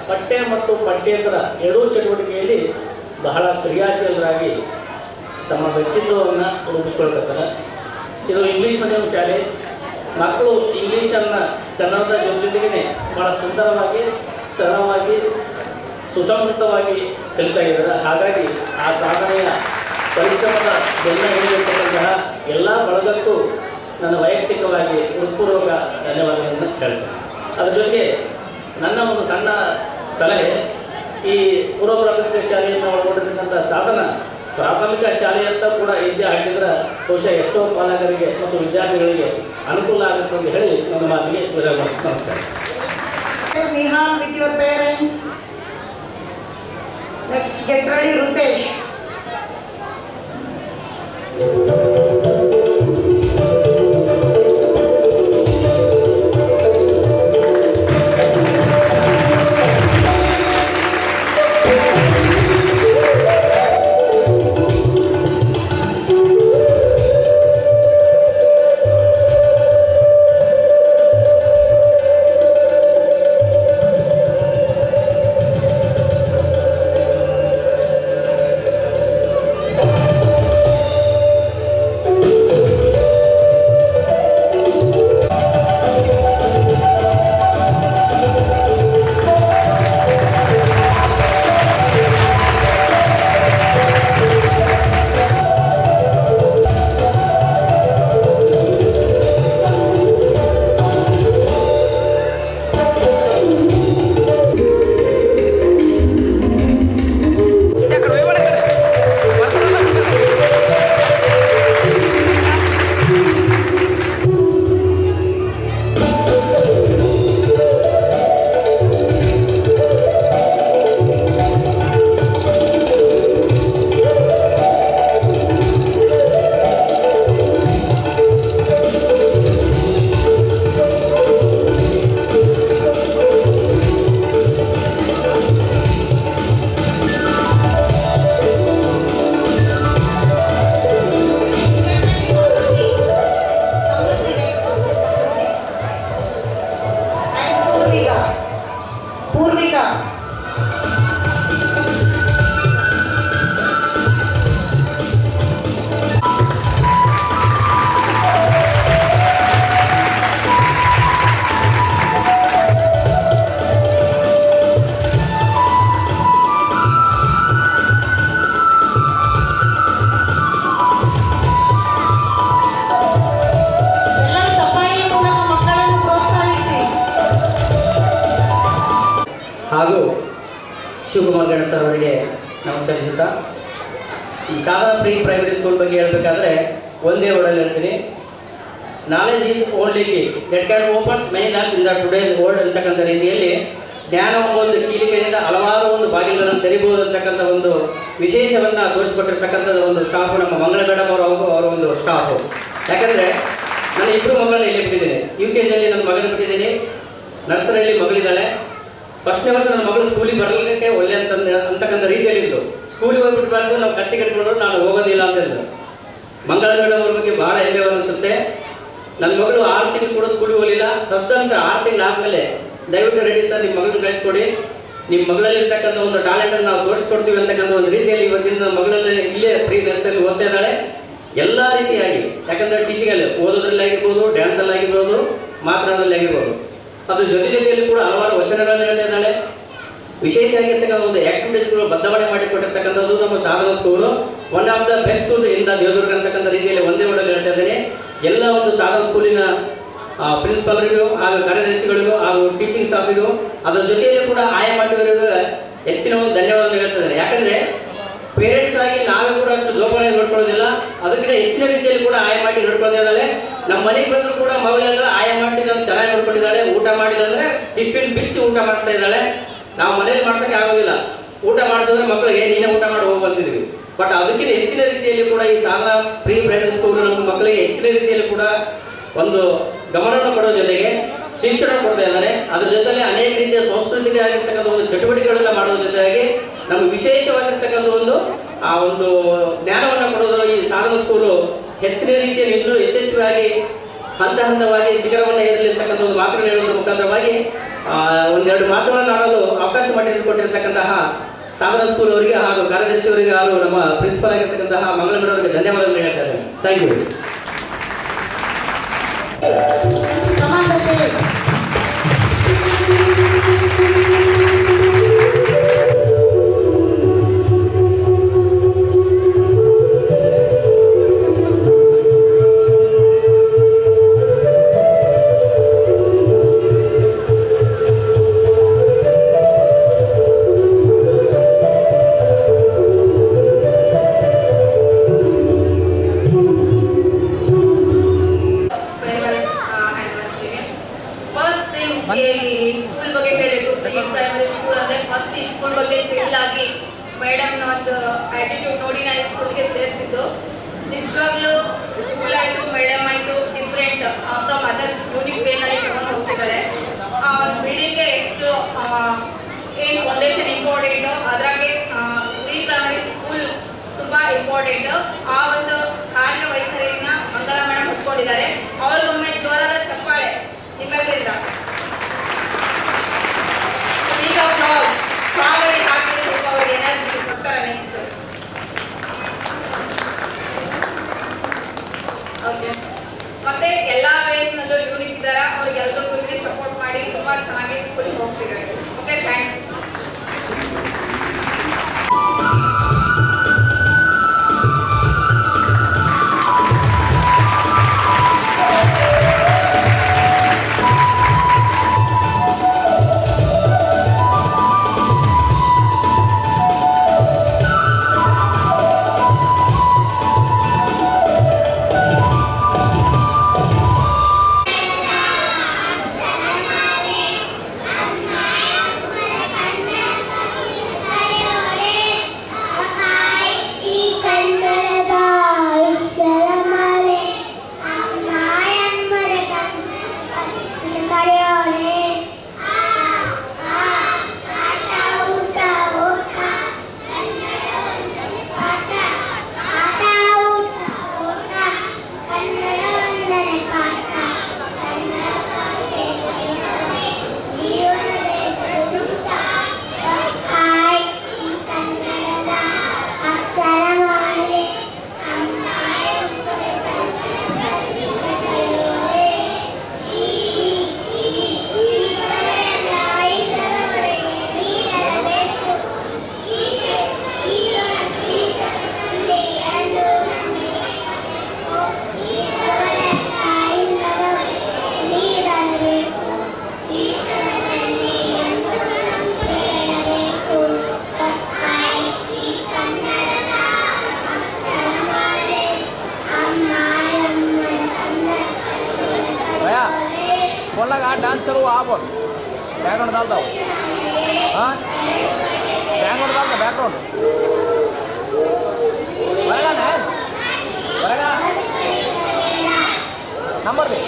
ಪಠ್ಯ ಮತ್ತು ಪಠ್ಯೇತರ ಎರಡೂ ಚಟುವಟಿಕೆಯಲ್ಲಿ ಬಹಳ ಕ್ರಿಯಾಶೀಲರಾಗಿ ತಮ್ಮ ವ್ಯಕ್ತಿತ್ವವನ್ನು ರೂಪಿಸ್ಕೊಳ್ತಾರೆ. ಇದು ಇಂಗ್ಲೀಷ್ ಮೀಡಿಯಂ ಶಾಲೆ. ಮಕ್ಕಳು ಇಂಗ್ಲೀಷನ್ನು ಕನ್ನಡದ ಜೊತೆಗೇ ಭಾಳ ಸುಂದರವಾಗಿ, ಸರಳವಾಗಿ, ಸುಸಂಸ್ಕೃತವಾಗಿ ಕಲಿತಾ ಇದ್ದಾರೆ. ಹಾಗಾಗಿ ಆ ಸಾಧನೆಯ ಪರಿಶ್ರಮದ ಬೆನ್ನ ಹಿಡಿದಿರ್ತಕ್ಕಂತಹ ಎಲ್ಲ ಬಳಗಕ್ಕೂ ನನ್ನ ವೈಯಕ್ತಿಕವಾಗಿ ಹೃತ್ಪೂರ್ವಕ ಧನ್ಯವಾದಗಳನ್ನು ಹೇಳ್ತೇನೆ. ಅದರ ಜೊತೆಗೆ ನನ್ನ ಒಂದು ಸಣ್ಣ ಸಲಹೆ, ಈ ಪೂರ್ವ ಪ್ರಾಥಮಿಕ ಶಾಲೆಯನ್ನು ಒಳಗೊಂಡಿರ್ತಕ್ಕಂಥ ಸಾಧನ ಪ್ರಾಥಮಿಕ ಶಾಲೆಯಂತ ಕೂಡ ಹೆಜ್ಜೆ ಹಾಕಿದ್ರೆ ಬಹುಶಃ ಎಷ್ಟೋ ಪಾಲಕರಿಗೆ ಮತ್ತು ವಿದ್ಯಾರ್ಥಿಗಳಿಗೆ ಅನುಕೂಲ ಆಗುತ್ತೆ ಅಂತ ಹೇಳಿ ನನ್ನ ಮಾತಿಗೆ ವಿರಾಮ. ನಮಸ್ಕಾರ. Nihal with your parents. Next, get ready, Rutesh. ನಮಸ್ಕರಿಸುತ್ತಾ ಈ ಸಾಧನಾ ಪ್ರೀ ಪ್ರೈಮರಿ ಸ್ಕೂಲ್ ಬಗ್ಗೆ ಹೇಳಬೇಕಾದ್ರೆ ಒಂದೇ ವರ್ಡಲ್ಲಿ ಹೇಳ್ತೀನಿ, knowledge is only key that can opens many labs in the today's world ಅಂತಕ್ಕಂಥ ರೀತಿಯಲ್ಲಿ ಜ್ಞಾನ ಒಂದು ಕೀಲಿಕೆಯಿಂದ ಹಲವಾರು ಒಂದು ಬಾಗಿಲುಗಳನ್ನು ತೆರಿಬಹುದು ಅಂತಕ್ಕಂಥ ಒಂದು ವಿಶೇಷವನ್ನು ತೋರಿಸಿಕೊಟ್ಟಿರ್ತಕ್ಕಂಥದ್ದು ಒಂದು ಸ್ಟಾಫು ನಮ್ಮ ಮಂಗಳ ಮೇಡಮ್ ಅವರ ಒಂದು ಸ್ಟಾಫು. ಯಾಕಂದರೆ ನಾನು ಇಬ್ಬರು ಮಗಳನ್ನ ಇಲ್ಲಿ ಬಿಟ್ಟಿದ್ದೀನಿ. UKGಯಲ್ಲಿ ನನ್ನ ಮಗನ ಬಿಟ್ಟಿದ್ದೀನಿ, ನರ್ಸರಿಯಲ್ಲಿ ಮಗಳಿದ್ದಾಳೆ. ಫಸ್ಟ್ನೇ ವರ್ಷ ನನ್ನ ಮಗಳು ಸ್ಕೂಲಿಗೆ ಬರಲಿಕ್ಕೆ ಒಳ್ಳೆ ಅಂತಕ್ಕಂಥ ರೀತಿಯಲ್ಲಿದ್ದು, ಸ್ಕೂಲಿಗೆ ಹೋಗ್ಬಿಟ್ಬಾರ್ದು ನಾವು ಕಟ್ಟಿ ಕಟ್ಕೊಂಡು ನಾನು ಹೋಗೋದಿಲ್ಲ ಅಂತ ಹೇಳಿದ್ರು. ಮಂಗಳ ಮೇಡಮ್ ಅವ್ರ ಬಗ್ಗೆ ಭಾಳ ಹೆಮ್ಮೆ ಅನಿಸುತ್ತೆ. ನನ್ನ ಮಗಳು 6 ತಿಂಗಳು ಕೂಡ ಸ್ಕೂಲಿಗೆ ಹೋಗಲಿಲ್ಲ. ತದನಂತರ 6 ತಿಂಗಳು ಆದಮೇಲೆ ದಯವಿಟ್ಟು ರೆಡಿ ಸರ್ ನಿಮ್ಮ ಮಗಳನ್ನ ಕಳಿಸ್ಕೊಡಿ, ನಿಮ್ಮ ಮಗಳಲ್ಲಿರ್ತಕ್ಕಂಥ ಒಂದು ಟ್ಯಾಲೆಂಟನ್ನು ನಾವು ತೋರಿಸ್ಕೊಡ್ತೀವಿ ಅಂತಕ್ಕಂಥ ಒಂದು ರೀತಿಯಲ್ಲಿ ಇವತ್ತಿನ ನನ್ನ ಮಗಳನ್ನ ಇಲ್ಲೇ ಪ್ರೀ ನರ್ಸರಿಯಲ್ಲಿ ಓದ್ತಾ ಇದ್ದಾಳೆ. ಎಲ್ಲ ರೀತಿಯಾಗಿ, ಯಾಕಂದರೆ ಟೀಚಿಂಗಲ್ಲಿ ಓದೋದ್ರಲ್ಲಿ ಆಗಿರ್ಬೋದು, ಡ್ಯಾನ್ಸಲ್ಲಿ ಆಗಿರ್ಬೋದು, ಮಾತನಾಡೋದ್ರಲ್ಲಿ ಆಗಿರ್ಬೋದು, ಅದ್ರ ಜೊತೆಯಲ್ಲಿ ಕೂಡ ಹಲವಾರು ವಚನಗಳನ್ನು ಹೇಳ್ತಾ ಇದ್ದಾಳೆ. ವಿಶೇಷವಾಗಿರ್ತಕ್ಕಂಥ ಒಂದು ಆಕ್ಟಿವಿಟೀಸ್ಗಳು ಬದಲಾವಣೆ ಮಾಡಿಕೊಟ್ಟಿರ್ತಕ್ಕಂಥದ್ದು ನಮ್ಮ ಸಾಧನ school one of the best school in the Devadurga ಅಂತಕ್ಕಂಥ ರೀತಿಯಲ್ಲಿ ಒಂದೇ ವರ್ಡಲ್ಲಿ ಹೇಳ್ತಾ ಇದ್ದೇನೆ. ಎಲ್ಲ ಒಂದು ಸಾಧನ ಸ್ಕೂಲಿನ ಪ್ರಿನ್ಸಿಪಾಲ್ರಿಗೂ ಹಾಗೂ ಕಾರ್ಯದರ್ಶಿಗಳಿಗೂ ಹಾಗೂ ಟೀಚಿಂಗ್ ಸ್ಟಾಫಿಗೂ ಅದರ ಜೊತೆಯಲ್ಲಿ ಕೂಡ ಆಯಾ ಮಾಡಿದವರಿಗೂ ಹೆಚ್ಚಿನ ಒಂದು ಧನ್ಯವಾದ ಹೇಳ್ತಿದ್ದಾರೆ. ಯಾಕಂದರೆ ಪೇರೆಂಟ್ಸ್ ಆಗಿ ನಾವೇ ಕೂಡ ಅಷ್ಟು ಜೋಪಾನ ನೋಡ್ಕೊಳ್ಳೋದಿಲ್ಲ, ಅದಕ್ಕಿಂತ ಹೆಚ್ಚಿನ ರೀತಿಯಲ್ಲಿ ಕೂಡ ಆಯಾ ಮಾಡಿ ನೋಡ್ಕೊಳ್ತಾ ಇದ್ದಾಳೆ. ನಮ್ಮ ಮನೆಗೆ ಬಂದರೂ ಕೂಡ ಮಗಳೆಲ್ಲ ಆಯಾ ಮಾಡಿ ನಾನು ಚೆನ್ನಾಗಿ ನೋಡ್ಕೊಂಡಿದ್ದಾಳೆ. ಊಟ ಮಾಡಿಲ್ಲ ಅಂದರೆ ಟಿಫಿನ್ ಬಿಚ್ಚಿ ಊಟ ಮಾಡಿಸ್ತಾ ಇದ್ದಾಳೆ. ನಾವು ಮನೇಲಿ ಮಾಡ್ಸೋಕ್ಕೆ ಆಗೋದಿಲ್ಲ, ಊಟ ಮಾಡಿಸಿದ್ರೆ ಮಕ್ಕಳಿಗೆ ನೀನೇ ಊಟ ಮಾಡಿ ಹೋಗಿ ಬಂದಿದ್ವಿ. ಬಟ್ ಅದಕ್ಕಿಂತ ಹೆಚ್ಚಿನ ರೀತಿಯಲ್ಲಿ ಕೂಡ ಈ ಸಾಧನಾ ಪ್ರೀ ಪ್ರೈಮರಿ ಸ್ಕೂಲ್ ನಮ್ಮ ಮಕ್ಕಳಿಗೆ ಹೆಚ್ಚಿನ ರೀತಿಯಲ್ಲಿ ಕೂಡ ಒಂದು ಗಮನವನ್ನು ಕೊಡೋ ಜೊತೆಗೆ ಶಿಕ್ಷಣ ಕೊಡ್ತಾ ಇದ್ದಾರೆ. ಅದ್ರ ಜೊತೆಗೆ ಅನೇಕ ರೀತಿಯ ಸಂಸ್ಕೃತಿಗೆ ಆಗಿರ್ತಕ್ಕಂಥ ಒಂದು ಚಟುವಟಿಕೆಗಳನ್ನ ಮಾಡೋದ್ರ ಜೊತೆಗೆ ನಮಗೆ ವಿಶೇಷವಾಗಿರ್ತಕ್ಕಂಥ ಒಂದು ಜ್ಞಾನವನ್ನು ಕೊಡೋದು ಈ ಸಾಧನ ಸ್ಕೂಲು ಹೆಚ್ಚಿನ ರೀತಿಯಲ್ಲಿ ಇನ್ನೂ ಯಶಸ್ವಿಯಾಗಿ ಹಂತವಾಗಿ ಶಿಖರವನ್ನು ಏರಲಿ ಅಂತಕ್ಕಂಥ ಒಂದು ಮಾತುಗಳನ್ನು ಹೇಳೋದ್ರ ಮುಖಾಂತರವಾಗಿ ಒಂದೆರಡು ಮಾತುಗಳನ್ನು ಆಡಲು ಅವಕಾಶ ಮಾಡಿಕೊಟ್ಟಿರ್ತಕ್ಕಂತಹ ಸಾಧನ ಸ್ಕೂಲ್ ಅವರಿಗೆ ಹಾಗೂ ಕಾರ್ಯದರ್ಶಿಯವರಿಗೆ ಹಾಗೂ ನಮ್ಮ ಪ್ರಿನ್ಸಿಪಲ್ ಆಗಿರ್ತಕ್ಕಂತಹ ಮಂಗಳ ಮೇಡಮ್ ಅವರಿಗೆ ಧನ್ಯವಾದಗಳು ಹೇಳ್ತಾ ಇದ್ದೇನೆ. Thank you. ಸ್ಕೂಲ್ ಬಗ್ಗೆ ಹೇಳಬೇಕು. ಪ್ರೀ ಪ್ರೈಮರಿ ಸ್ಕೂಲ್ ಅಂದರೆ ಫಸ್ಟ್ ಈ ಸ್ಕೂಲ್ ಬಗ್ಗೆ ಫೀಲ್ ಆಗಿ ಮೇಡಮ್ನ ಒಂದು ಆ್ಯಟಿಟ್ಯೂಡ್ ನೋಡಿ ನಾನು ಈ ಸ್ಕೂಲ್ಗೆ ಸೇರಿಸಿದ್ದು. ನಿಜವಾಗ್ಲೂ ಸ್ಕೂಲ್ ಆಯಿತು, ಮೇಡಮ್ ಆಯಿತು, ಡಿಫ್ರೆಂಟ್ ಫ್ರಮ್ ಅದರ್ಸ್ ಯೂನಿಕ್ ವೇನಲ್ಲಿ ತಗೊಂಡು ಹೋಗ್ತಿದ್ದಾರೆ. ಒಂದು ಬಿಲ್ಡಿಂಗ್ಗೆ ಎಷ್ಟು ಏನು ಫೌಂಡೇಶನ್ ಇಂಪಾರ್ಟೆಂಟು, ಅದ್ರಾಗೆ ಪ್ರೀ ಪ್ರೈಮರಿ ಸ್ಕೂಲ್ ತುಂಬ ಇಂಪಾರ್ಟೆಂಟು. ಆ ಒಂದು ಕಾರ್ಯವೈಖರಿನ ಮಂಗಳ ಮೇಡಮ್ ಒಪ್ಕೊಂಡಿದ್ದಾರೆ. ಅವ್ರಿಗೊಮ್ಮೆ ಜೋರಾದ ಚಪ್ಪಾಳೆ ನಿಮ್ಮೆಲ್ಲರಿಂದ. ಈಗ ನಾವು ಸ್ಟ್ರಾಂಗಾಗಿ ಹಾಕಿ ಸ್ವಲ್ಪ ಅವ್ರಿಗೆ ಏನಾದ್ರು ಕೊಡ್ತಾರೆ ನೆಕ್ಸ್ಟ್. ಓಕೆ, ಮತ್ತೆ ಎಲ್ಲ ವಯಸ್ಸಿನಲ್ಲೂ ಯೂನಿಕ್ ಇದ್ದಾರೆ, ಅವ್ರಿಗೆಲ್ಲರಿಗೂ ಇಲ್ಲಿ ಸಪೋರ್ಟ್ ಮಾಡಿ ತುಂಬ ಚೆನ್ನಾಗಿ ಸ್ಕೂಲಿಗೆ ಹೋಗ್ತಿದ್ದಾರೆ. Okay, thanks. इधर वो आप बैकग्राउंड डालता हो हाँ बैकग्राउंड डालता बैकग्राउंड बरेगा ना बरेगा नंबर दे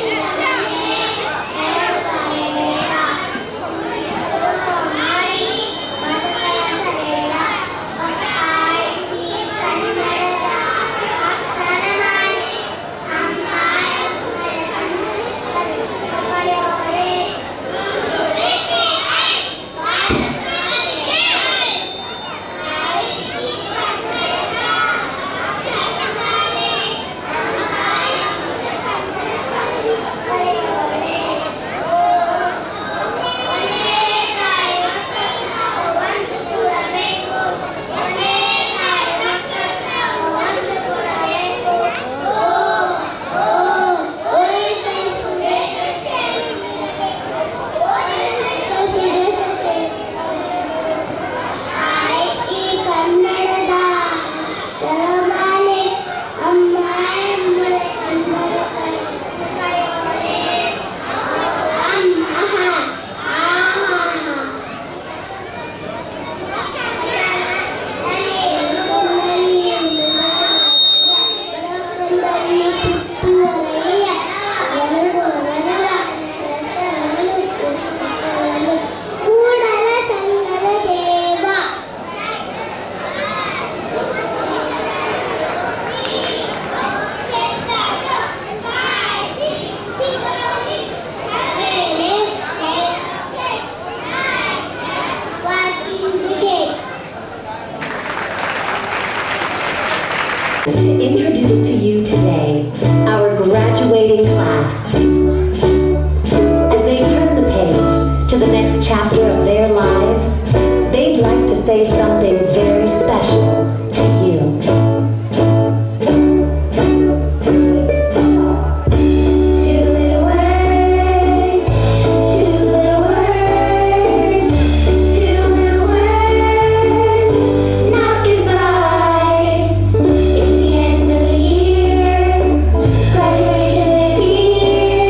To introduce to you today our graduating class. As they turn the page to the next chapter of their lives, they'd like to say something very special to you. Graduation is here.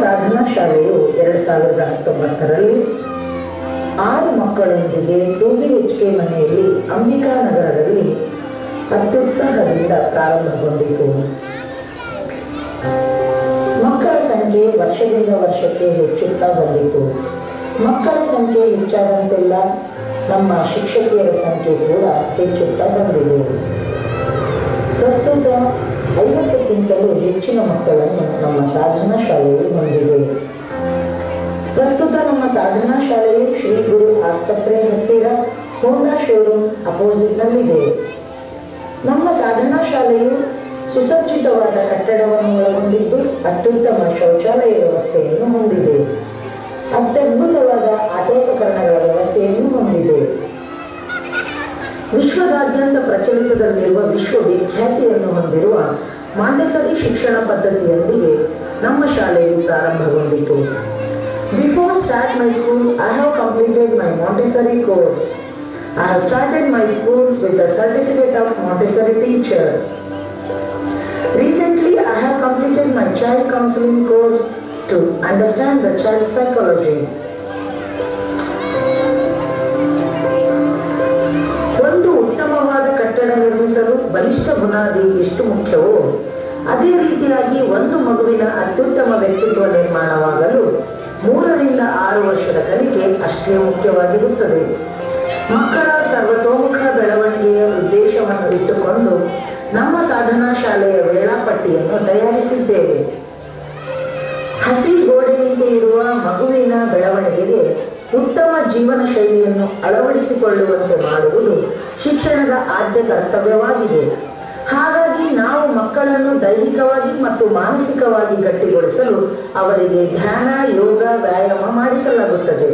ಸಾಧನಾ ಶಾಲೆಯು 2019ರಲ್ಲಿ 6 ಮಕ್ಕಳೊಂದಿಗೆ 2BHK ಮನೆಯಲ್ಲಿ ಅಂಬಿಕಾ ನಗರದಲ್ಲಿ ಅತ್ಯುತ್ಸಾಹದಿಂದ ಪ್ರಾರಂಭಗೊಂಡಿತು. ಮಕ್ಕಳ ಸಂಖ್ಯೆ ವರ್ಷದಿಂದ ವರ್ಷಕ್ಕೆ ಹೆಚ್ಚುತ್ತಾ ಬಂದಿತು. ಮಕ್ಕಳ ಸಂಖ್ಯೆ ಹೆಚ್ಚಾದಂತೆಲ್ಲ ನಮ್ಮ ಶಿಕ್ಷಕಿಯರ ಸಂಖ್ಯೆ ಕೂಡ ಹೆಚ್ಚುತ್ತಾ ಬಂದಿದೆ. ಪ್ರಸ್ತುತ 50ಕ್ಕಿಂತಲೂ ಹೆಚ್ಚಿನ ಮಕ್ಕಳನ್ನು ನಮ್ಮ ಸಾಧನಾ ಶಾಲೆಯು ಹೊಂದಿದೆ. ಪ್ರಸ್ತುತ ನಮ್ಮ ಸಾಧನಾ ಶಾಲೆಯು ಶ್ರೀ ಗುರು ಆಸ್ಪತ್ರೆ ಹತ್ತಿರ ಹೋಂಡಾ ಶೋರೂಮ್ ಅಪೋಸಿಟ್ನಲ್ಲಿದೆ. ನಮ್ಮ ಸಾಧನಾ ಶಾಲೆಯು ಸುಸಜ್ಜಿತವಾದ ಕಟ್ಟಡವನ್ನು ಒಳಗೊಂಡಿದ್ದು ಅತ್ಯುತ್ತಮ ಶೌಚಾಲಯ ವ್ಯವಸ್ಥೆಯನ್ನು ಹೊಂದಿದೆ. ಅತ್ಯದ್ಭುತವಾದ ಆಟೋಪಕರಣಗಳ ವ್ಯವಸ್ಥೆಯನ್ನು ಹೊಂದಿದೆ. ವಿಶ್ವದಾದ್ಯಂತ ಪ್ರಚಲಿತದಲ್ಲಿರುವ ವಿಶ್ವವಿಖ್ಯಾತಿಯನ್ನು ಹೊಂದಿರುವ ಮಾಂಟೆಸರಿ ಶಿಕ್ಷಣ ಪದ್ಧತಿಯೊಂದಿಗೆ ನಮ್ಮ ಶಾಲೆಯು ಪ್ರಾರಂಭಗೊಂಡಿತು. Before start my school, I have completed my Montessori course. I have started my school with the certificate of Montessori teacher. Recently, I have completed my child counseling course to understand the child psychology. ಒಂದು ಉತ್ತಮವಾದ ಕಟ್ಟಡ ನಿರ್ಮಿಸಲು ಬಲಿಷ್ಠ ಬುನಾದಿ ಎಷ್ಟು ಮುಖ್ಯವೋ ಅದೇ ರೀತಿಯಾಗಿ ಒಂದು ಮಗುವಿನ ಅತ್ಯುತ್ತಮ ವ್ಯಕ್ತಿತ್ವ ನಿರ್ಮಾಣವಾಗಲು 3 ರಿಂದ 6 ವರ್ಷದ ಕಲಿಕೆ ಅಷ್ಟೇ ಮುಖ್ಯವಾಗಿರುತ್ತದೆ. ಮಕ್ಕಳ ಸರ್ವತೋಮುಖ ಬೆಳವಣಿಗೆಯ ಉದ್ದೇಶವನ್ನು ಇಟ್ಟುಕೊಂಡು ನಮ್ಮ ಸಾಧನಾ ಶಾಲೆಯ ವೇಳಾಪಟ್ಟಿಯನ್ನು ತಯಾರಿಸಿದ್ದೇವೆ. ಹಸಿ ಗೋಡೆಯಂತೆ ಇರುವ ಮಗುವಿನ ಬೆಳವಣಿಗೆಗೆ ಉತ್ತಮ ಜೀವನ ಶೈಲಿಯನ್ನು ಅಳವಡಿಸಿಕೊಳ್ಳುವಂತೆ ಮಾಡುವುದು ಶಿಕ್ಷಣದ ಆದ್ಯ ಕರ್ತವ್ಯವಾಗಿದೆ. ಹಾಗಾಗಿ ನಾವು ಮಕ್ಕಳನ್ನು ದೈಹಿಕವಾಗಿ ಮತ್ತು ಮಾನಸಿಕವಾಗಿ ಗಟ್ಟಿಗೊಳಿಸಲು ಅವರಿಗೆ ಧ್ಯಾನ, ಯೋಗ, ವ್ಯಾಯಾಮ ಮಾಡಿಸಲಾಗುತ್ತದೆ.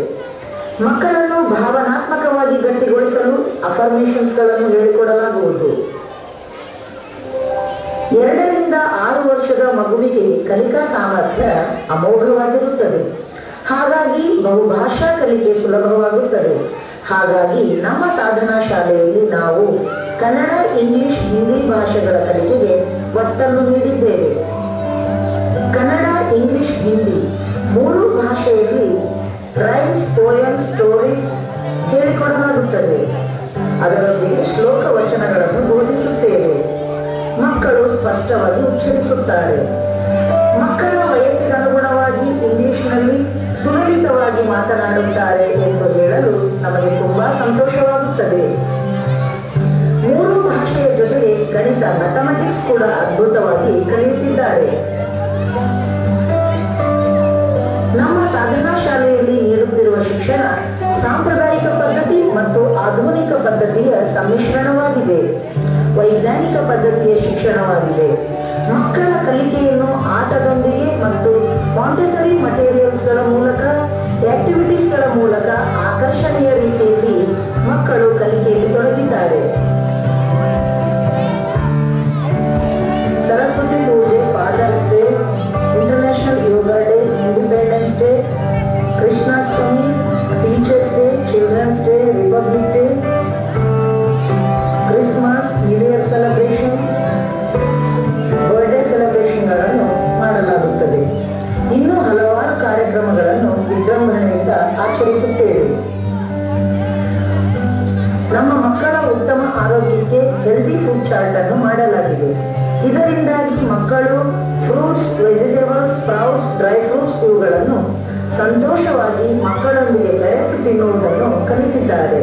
ಮಕ್ಕಳನ್ನು ಭಾವನಾತ್ಮಕವಾಗಿ ಗಟ್ಟಿಗೊಳಿಸಲು ಅಫರ್ಮೇಷನ್ಸ್ಗಳನ್ನು ಹೇಳಿಕೊಡಲಾಗುವುದು. 2 ರಿಂದ 6 ವರ್ಷದ ಮಗುವಿಗೆ ಕಲಿಕಾ ಸಾಮರ್ಥ್ಯ ಅಮೋಘವಾಗಿರುತ್ತದೆ. ಹಾಗಾಗಿ ಬಹುಭಾಷಾ ಕಲಿಕೆ ಸುಲಭವಾಗುತ್ತದೆ. ಹಾಗಾಗಿ ನಮ್ಮ ಸಾಧನಾ ಶಾಲೆಯಲ್ಲಿ ನಾವು ಕನ್ನಡ, ಇಂಗ್ಲಿಷ್, ಹಿಂದಿ ಭಾಷೆಗಳ ಕಲಿಕೆಗೆ ಒತ್ತನ್ನು ನೀಡಿದ್ದೇವೆ. ಕನ್ನಡ, ಇಂಗ್ಲಿಷ್, ಹಿಂದಿ 3 ಭಾಷೆಯಲ್ಲಿ ರೈಮ್ಸ್, ಪೋಯಮ್, ಸ್ಟೋರೀಸ್ ಹೇಳಿಕೊಡಲಾಗುತ್ತದೆ. ಅದರೊಂದಿಗೆ ಶ್ಲೋಕ ವಚನಗಳನ್ನು ಬೋಧಿಸುತ್ತೇವೆ. ಮಕ್ಕಳು ಸ್ಪಷ್ಟವಾಗಿ ಉಚ್ಚರಿಸುತ್ತಾರೆ. ಮಕ್ಕಳ ವಯಸ್ಸಿಗನುಗುಣವಾಗಿ ಇಂಗ್ಲಿಷ್ನಲ್ಲಿ ಸುಲಲಿತವಾಗಿ ಮಾತನಾಡುತ್ತಾರೆ ಎಂದು ಹೇಳಲು ನಮಗೆ ತುಂಬಾ ಸಂತೋಷವಾಗುತ್ತದೆ. 3 ಭಾಷೆಯ ಜೊತೆಗೆ ಗಣಿತ, ಮ್ಯಾಥಮೆಟಿಕ್ಸ್ ಕೂಡ ಅದ್ಭುತವಾಗಿ ಕಲಿಯುತ್ತಿದ್ದಾರೆ. ನಮ್ಮ ಸಾಧನಾ ಶಾಲೆಯಲ್ಲಿ ನೀಡುತ್ತಿರುವ ಶಿಕ್ಷಣ ಸಾಂಪ್ರದಾಯಿಕ ಪದ್ಧತಿ ಮತ್ತು ಆಧುನಿಕ ಪದ್ಧತಿಯ ಸಮ್ಮಿಶ್ರಣವಾಗಿದೆ. ವೈಜ್ಞಾನಿಕ ಪದ್ಧತಿಯ ಶಿಕ್ಷಣವಾಗಿದೆ. ಮಕ್ಕಳ ಕಲಿಕೆಯನ್ನು ಆಟದೊಂದಿಗೆ ಮತ್ತು ಮಾಂಟೆಸರಿ ಮಟೀರಿಯಲ್ಸ್ಗಳ ಮೂಲಕ, ಆಕ್ಟಿವಿಟೀಸ್ಗಳ ಮೂಲಕ ಆಕರ್ಷಣೀಯ ರೀತಿಯಲ್ಲಿ ಮಕ್ಕಳು ಕಲಿಕೆಯಲ್ಲಿ ತೊಡಗಿದ್ದಾರೆ. Saraswati Puja, fathers day, international yoga day, independence day, Krishnashtami, teachers day, children's day, republic day, Christmas, new year celebration, birthday ಸೆಲೆಬ್ರೇಷನ್ಗಳನ್ನು ಮಾಡಲಾಗುತ್ತದೆ. ಇನ್ನೂ ಹಲವಾರು ಕಾರ್ಯಕ್ರಮಗಳನ್ನು ವಿಜೃಂಭಣೆಯಿಂದ ಆಚರಿಸುತ್ತೇವೆ. ನಮ್ಮ ಮಕ್ಕಳ ಉತ್ತಮ ಆರೋಗ್ಯಕ್ಕೆ ಹೆಲ್ದಿ ಫುಡ್ ಚಾರ್ಟ್ ಅನ್ನು ಮಾಡಲಾಗಿದೆ. ಇದರಿಂದಾಗಿ ಮಕ್ಕಳು fruits, vegetables, sprouts, dry fruits ಇವುಗಳನ್ನು ಸಂತೋಷವಾಗಿ ಮಕ್ಕಳೊಂದಿಗೆ ಬೆರೆತು ತಿನ್ನುವುದನ್ನು ಕಲಿತಿದ್ದಾರೆ.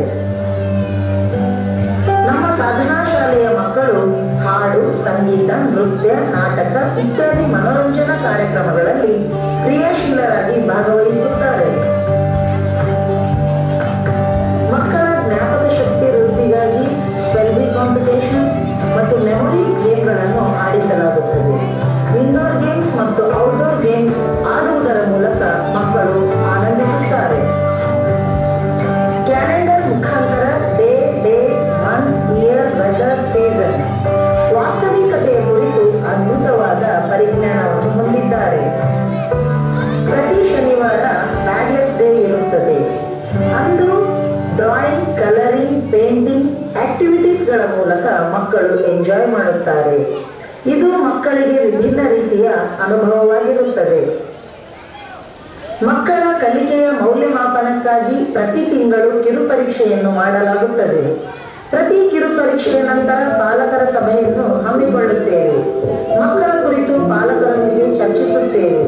ನಮ್ಮ ಸಾಧನಾ ಶಾಲೆಯ ಮಕ್ಕಳು ಹಾಡು, ಸಂಗೀತ, ನೃತ್ಯ, ನಾಟಕ ಇತ್ಯಾದಿ ಮನೋರಂಜನಾ ಕಾರ್ಯಕ್ರಮಗಳಲ್ಲಿ ಕ್ರಿಯಾಶೀಲರಾಗಿ ಭಾಗವಹಿಸುತ್ತಾರೆ. ಮಕ್ಕಳ ಜ್ಞಾಪಕ ಶಕ್ತಿ ವೃದ್ಧಿಗಾಗಿ ಸ್ಪೆಲ್ ಕಾಂಪಿಟೇಷನ್ ಮತ್ತು ಮೆಮೊರಿ ಗೇಮ್ಗಳನ್ನು ಆಡಿಸಲಾಗುತ್ತದೆ. ಇಂಡೋರ್ ಗೇಮ್ಸ್ ಮತ್ತು ಔಟ್ಡೋರ್ ಗೇಮ್ಸ್ ಆಡುವುದರ ಮೂಲಕ ಮಕ್ಕಳು ಆನಂದಿಸುತ್ತಾರೆ. ಕ್ಯಾಲೆಂಡರ್ ಮುಖಾಂತರ day, month, year, weather, season ವಾಸ್ತವಿಕತೆಯ ಕುರಿತು ಅದ್ಭುತವಾದ ಪರಿಜ್ಞಾನವನ್ನು ಹೊಂದಿದ್ದಾರೆ. ಪ್ರತಿ ಶನಿವಾರ ಮ್ಯಾಗ್ನೆಸ್ ಡೇ ಇರುತ್ತದೆ. ಅಂದು ಡ್ರಾಯಿಂಗ್, ಕಲರಿಂಗ್, ಪೇಂಟಿಂಗ್ ಆಕ್ಟಿವಿಟೀಸ್ಗಳ ಮೂಲಕ ಮಕ್ಕಳು ಎಂಜಾಯ್ ಮಾಡುತ್ತಾರೆ. ಇದು ಮಕ್ಕಳಿಗೆ ವಿಭಿನ್ನ ರೀತಿಯ ಅನುಭವವಾಗಿರುತ್ತದೆ. ಮಕ್ಕಳ ಕಲಿಕೆಯ ಮೌಲ್ಯಮಾಪನಕ್ಕಾಗಿ ಪ್ರತಿ ತಿಂಗಳು ಕಿರುಪರೀಕ್ಷೆಯನ್ನು ಮಾಡಲಾಗುತ್ತದೆ. ಪ್ರತಿ ಕಿರುಪರೀಕ್ಷೆಯ ನಂತರ ಪಾಲಕರ ಸಭೆಯನ್ನು ಹಮ್ಮಿಕೊಳ್ಳುತ್ತೇವೆ. ಮಕ್ಕಳ ಕುರಿತು ಪಾಲಕರೊಂದಿಗೆ ಚರ್ಚಿಸುತ್ತೇವೆ.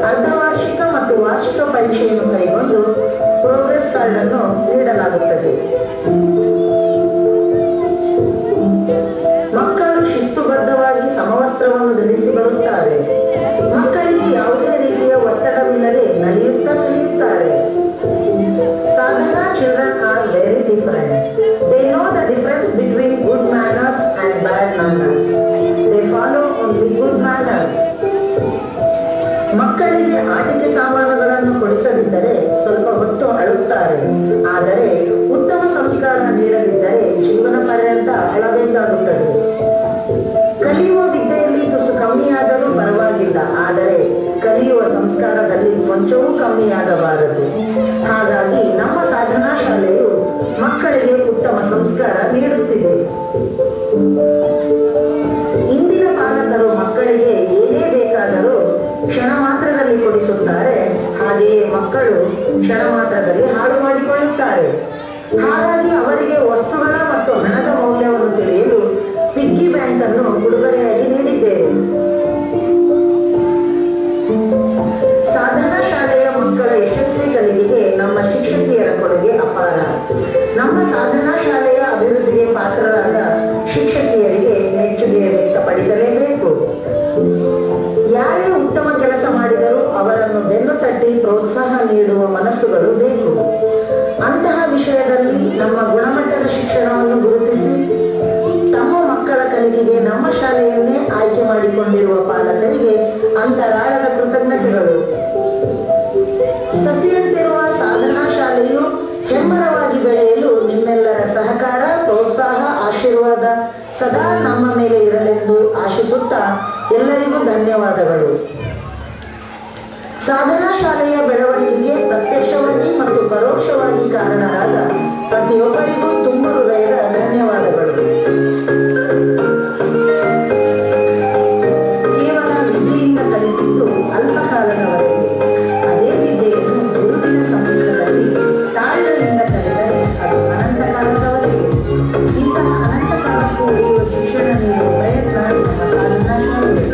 ಅರ್ಧವಾರ್ಷಿಕ ಮತ್ತು ವಾರ್ಷಿಕ ಪರೀಕ್ಷೆಯನ್ನು ಕೈಗೊಂಡು ಪ್ರೋಗ್ರೆಸ್ ಕಾರ್ಡ್ ಅನ್ನು ನೀಡಲಾಗುತ್ತದೆ. ಮಕ್ಕಳು ಶಿಸ್ತುಬದ್ಧವಾಗಿ ಸಮವಸ್ತ್ರವನ್ನು ಧರಿಸಿ ಬರುತ್ತಾರೆ. ಮಕ್ಕಳಿಗೆ ಯಾವುದೇ ರೀತಿಯ ಒತ್ತಡವಿಲ್ಲದೆ ನಲಿಯುತ್ತಾ ಕಲಿಯುತ್ತಾರೆ. Sadhana children are very different. They know the difference between good manners and bad manners. They follow only good manners. ಮಕ್ಕಳಿಗೆ ಆಟಿಕೆ ಸಾಮಾನುಗಳನ್ನು ಕೊಡಿಸದಿದ್ದರೆ ಸ್ವಲ್ಪ ಹೊತ್ತು ಅಳುತ್ತಾರೆ. ಆದರೆ ಉತ್ತಮ ಸಂಸ್ಕಾರ ನೀಡದಿದ್ದರೆ ಜೀವನ ಪರ್ಯಂತ ಅಳಬೇಕಾಗುತ್ತದೆ. ಕಲಿಯುವ ವಿದ್ಯೆಯಲ್ಲಿ ತುಸು ಕಮ್ಮಿಯಾದರೂ ಪರವಾಗಿಲ್ಲ, ಆದರೆ ಕಲಿಯುವ ಸಂಸ್ಕಾರದಲ್ಲಿ ಕೊಂಚವೂ ಕಮ್ಮಿಯಾಗಬಾರದು. ಹಾಗಾಗಿ ನಮ್ಮ ಸಾಧನಾ ಶಾಲೆಯು ಮಕ್ಕಳಿಗೆ ಉತ್ತಮ ಸಂಸ್ಕಾರ ನೀಡುತ್ತಿದೆ. ಇಂದಿನ ಪಾಲಕರು ಮಕ್ಕಳಿಗೆ ಏನೇ ಬೇಕಾದರೂ ಕ್ಷಣ ಮಾತ್ರದಲ್ಲಿ ಕೊಡಿಸುತ್ತಾರೆ. ಹಾಗೆಯೇ ಮಕ್ಕಳು ಕ್ಷಣ ಮಾತ್ರದಲ್ಲಿ ಹಾಳು ಮಾಡಿಕೊಳ್ಳುತ್ತಾರೆ. ಹಾಗಾಗಿ ಅವರಿಗೆ ವಸ್ತುಗಳ ಮತ್ತು ಹಣದ ಮೌಲ್ಯವನ್ನು ತಿಳಿಯಲು ಪಿಗ್ಗಿ ಬ್ಯಾಂಕ್ ಅನ್ನು ಉಡುಗೊರೆಯಾಗಿ ನೀಡಿದ್ದೇವೆ. ಸಾಧನಾ ಶಾಲೆಯ ಮಕ್ಕಳ ಯಶಸ್ವಿ ಕಲಿಕೆಗೆ ನಮ್ಮ ಶಿಕ್ಷಕಿಯರ ಕೊಡುಗೆ ಅಪಾರ. ನಮ್ಮ ಸಾಧನಾ ಶಾಲೆಯ ಅಭಿವೃದ್ಧಿಗೆ ಪಾತ್ರರಾದ ಶಿಕ್ಷಕಿಯರಿಗೆ ಮೆಚ್ಚುಗೆ ವ್ಯಕ್ತಪಡಿಸಲೇಬೇಕು. ಯಾರೇ ಉತ್ತಮ ಕೆಲಸ ಮಾಡಿದರೂ ಅವರನ್ನು ಬೆನ್ನು ತಟ್ಟಿ ಪ್ರೋತ್ಸಾಹ ನೀಡುವ ಮನಸ್ಸುಗಳು ಬೇಕು. ಅಂತಹ ವಿಷಯದಲ್ಲಿ ನಮ್ಮ ಗುಣಮಟ್ಟದ ಶಿಕ್ಷಣವನ್ನು ಗುರುತಿಸಿ ತಮ್ಮ ಮಕ್ಕಳ ಕಲಿಕೆಗೆ ನಮ್ಮ ಶಾಲೆಯನ್ನೇ ಆಯ್ಕೆ ಮಾಡಿಕೊಂಡಿರುವ ಪಾಲಕರಿಗೆ ಅಂತರಾಳದ ಕೃತಜ್ಞತೆಗಳು. ಸಸಿಯಂತಿರುವ ಸಾಧನಾ ಶಾಲೆಯು ಹೆಮ್ಮರವಾಗಿ ಬೆಳೆಯಲು ನಿಮ್ಮೆಲ್ಲರ ಸಹಕಾರ, ಪ್ರೋತ್ಸಾಹ, ಆಶೀರ್ವಾದ ಸದಾ ನಮ್ಮ ಮೇಲೆ ಇರಲೆಂದು ಆಶಿಸುತ್ತಾ ಎಲ್ಲರಿಗೂ ಧನ್ಯವಾದಗಳು. ಸಾಧನಾ ಶಾಲೆಯ ಬೆಳವಣಿಗೆಗೆ ಪ್ರತ್ಯಕ್ಷವಾಗಿ ಮತ್ತು ಪರೋಕ್ಷವಾಗಿ ಕಾರಣರಾದ ಪ್ರತಿಯೊಬ್ಬರಿಗೂ ತುಂಬ ಹೃದಯದ ಧನ್ಯವಾದಗಳು. ಕೇವಲ ವಿದ್ಯೆಯಿಂದ ಕಲಿತಿದ್ದು ಅಲ್ಪ ಕಾಲದವರೆಗೆ. ಅದೇ ವಿದ್ಯೆಯನ್ನು ಗುರುವಿನ ಸಮ್ಮುಖದಲ್ಲಿ ತಾಳ್ಮೆಯಿಂದ ಕಲಿತರೆ ಅದು ಅನಂತ ಕಾಲದವರೆಗೆ. ಇಂತಹ ಅನಂತ ಕಾಲಕ್ಕೂ ಉಳಿಯುವ ಶಿಕ್ಷಣ ನೀಡುವ ಪ್ರಯತ್ನ ನಮ್ಮ ಸಾಧನಾ ಶಾಲೆ.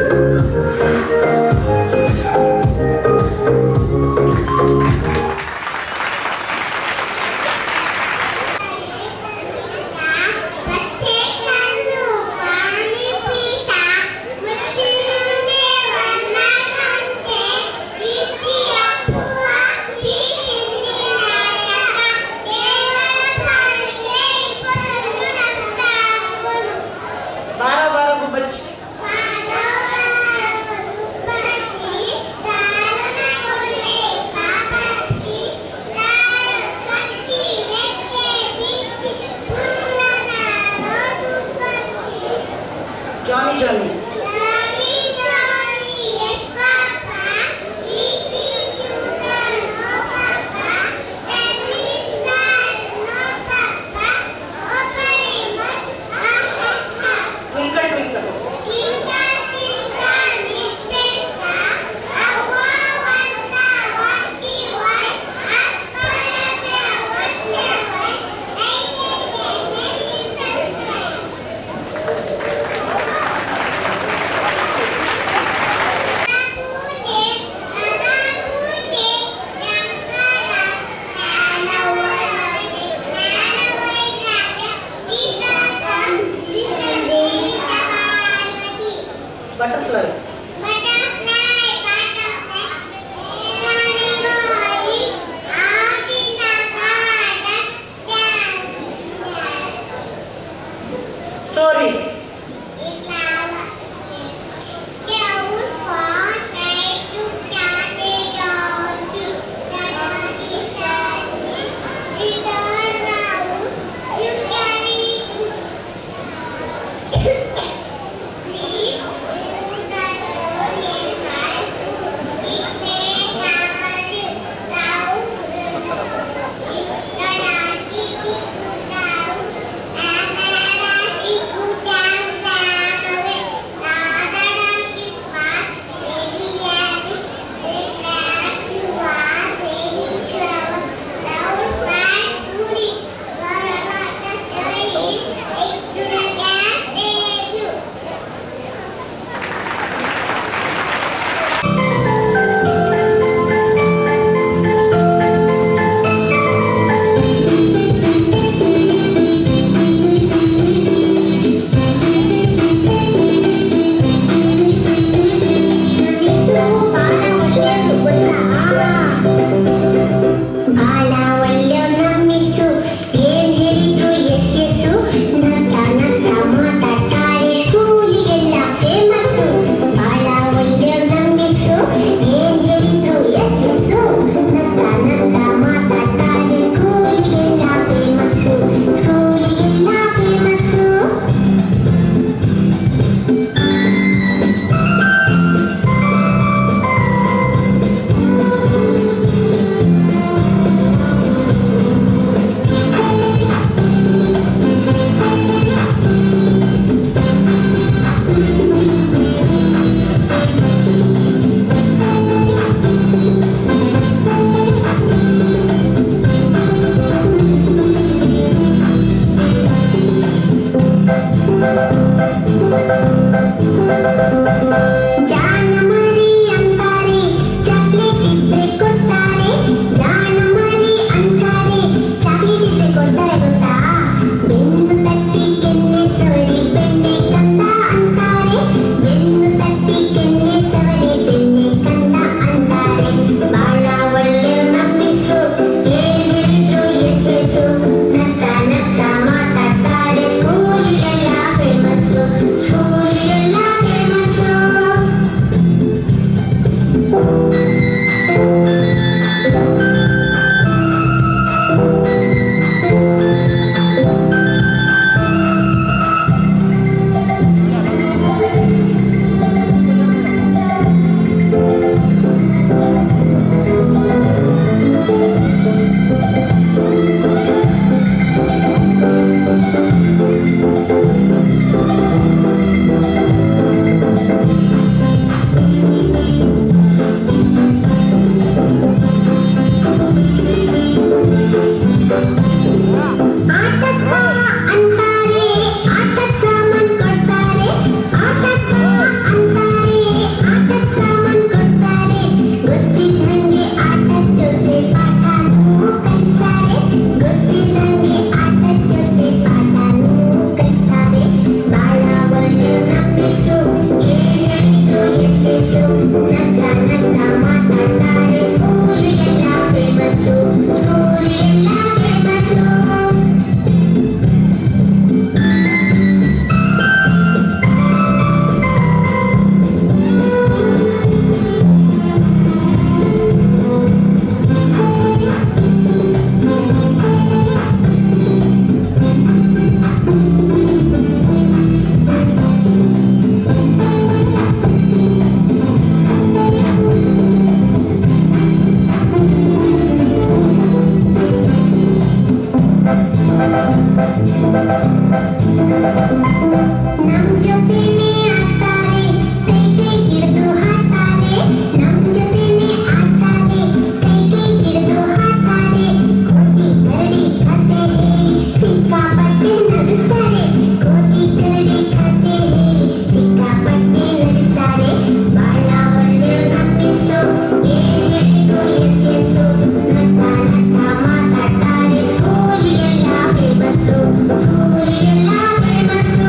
School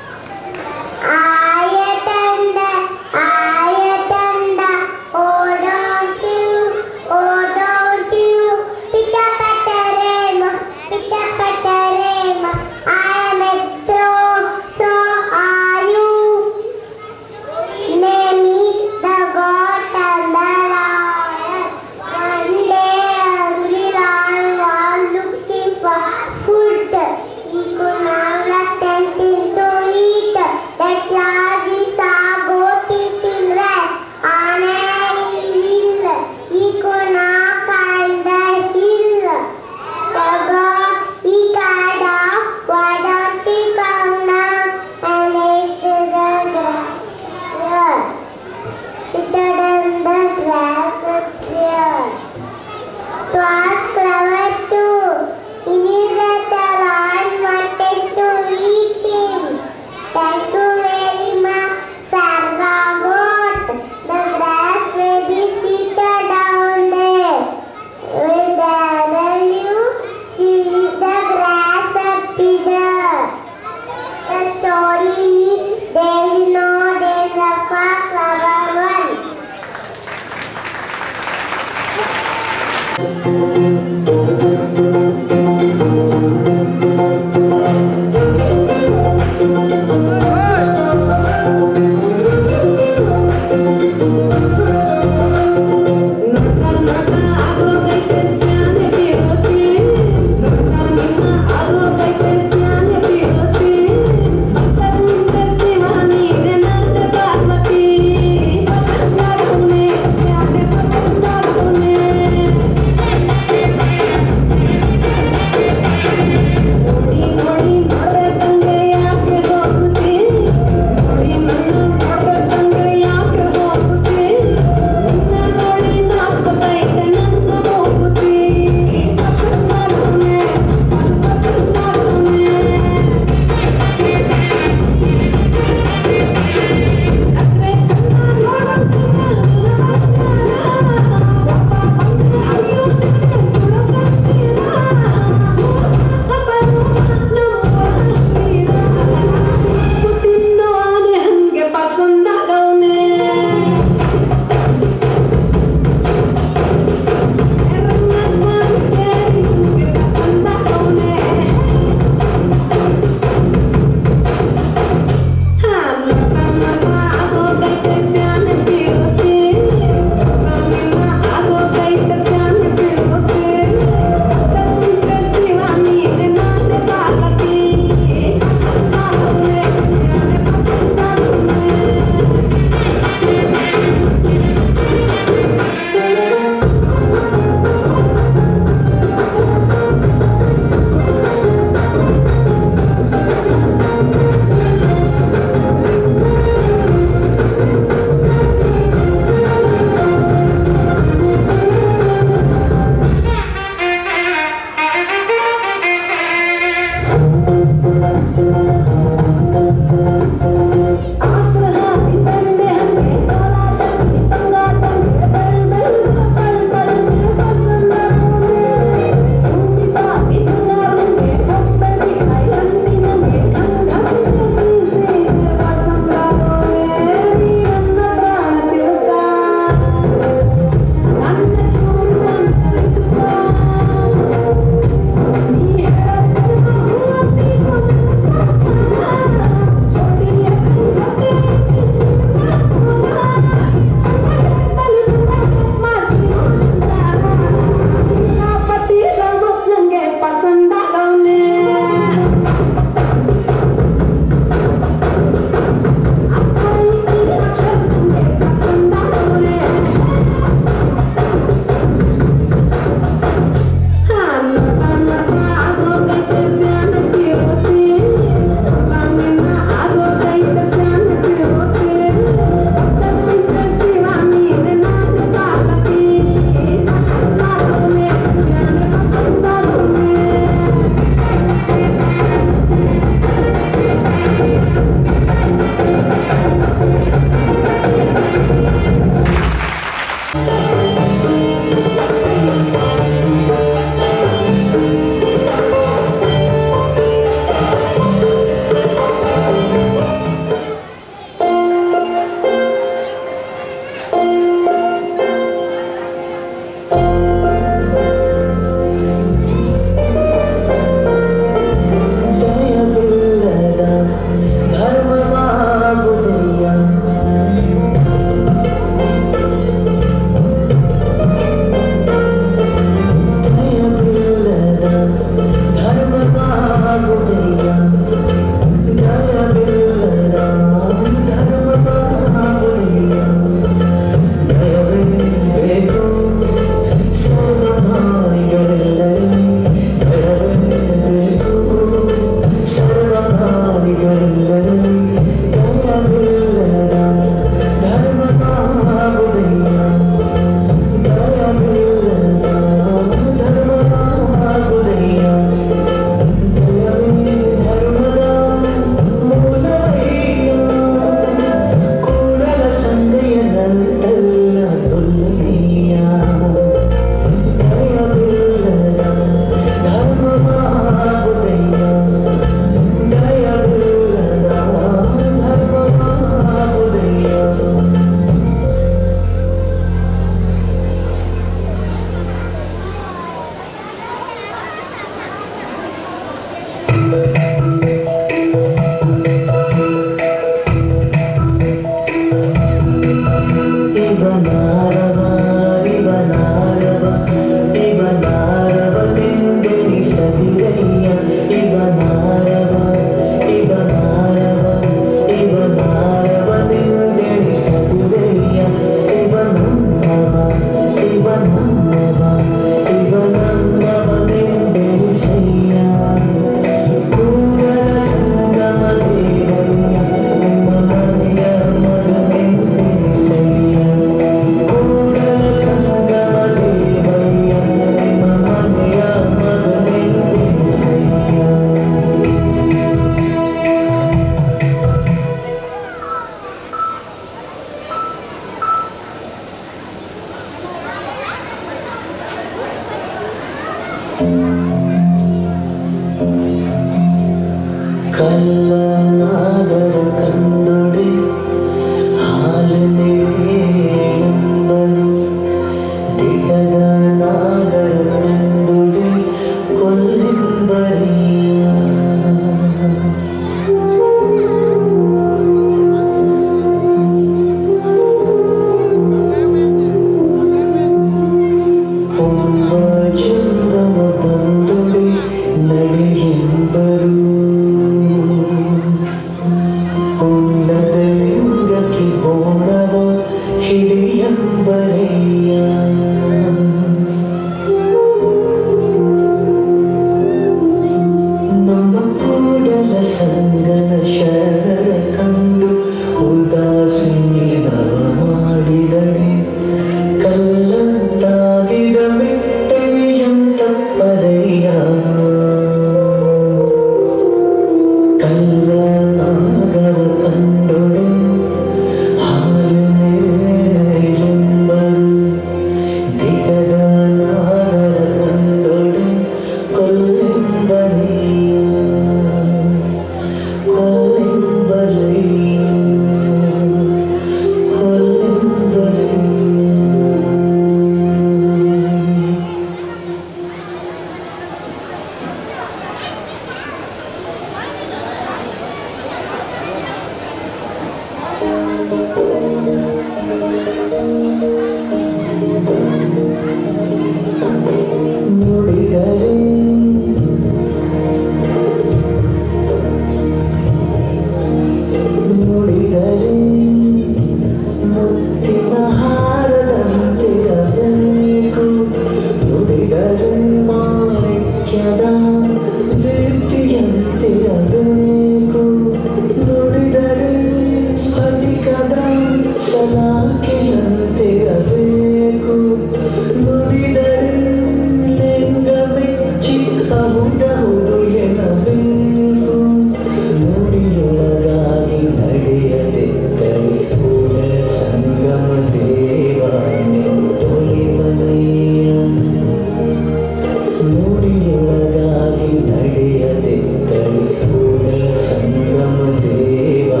ಸಂಗಮ ದೇವ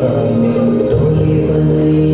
ತೊಲಿವನಯ್ಯ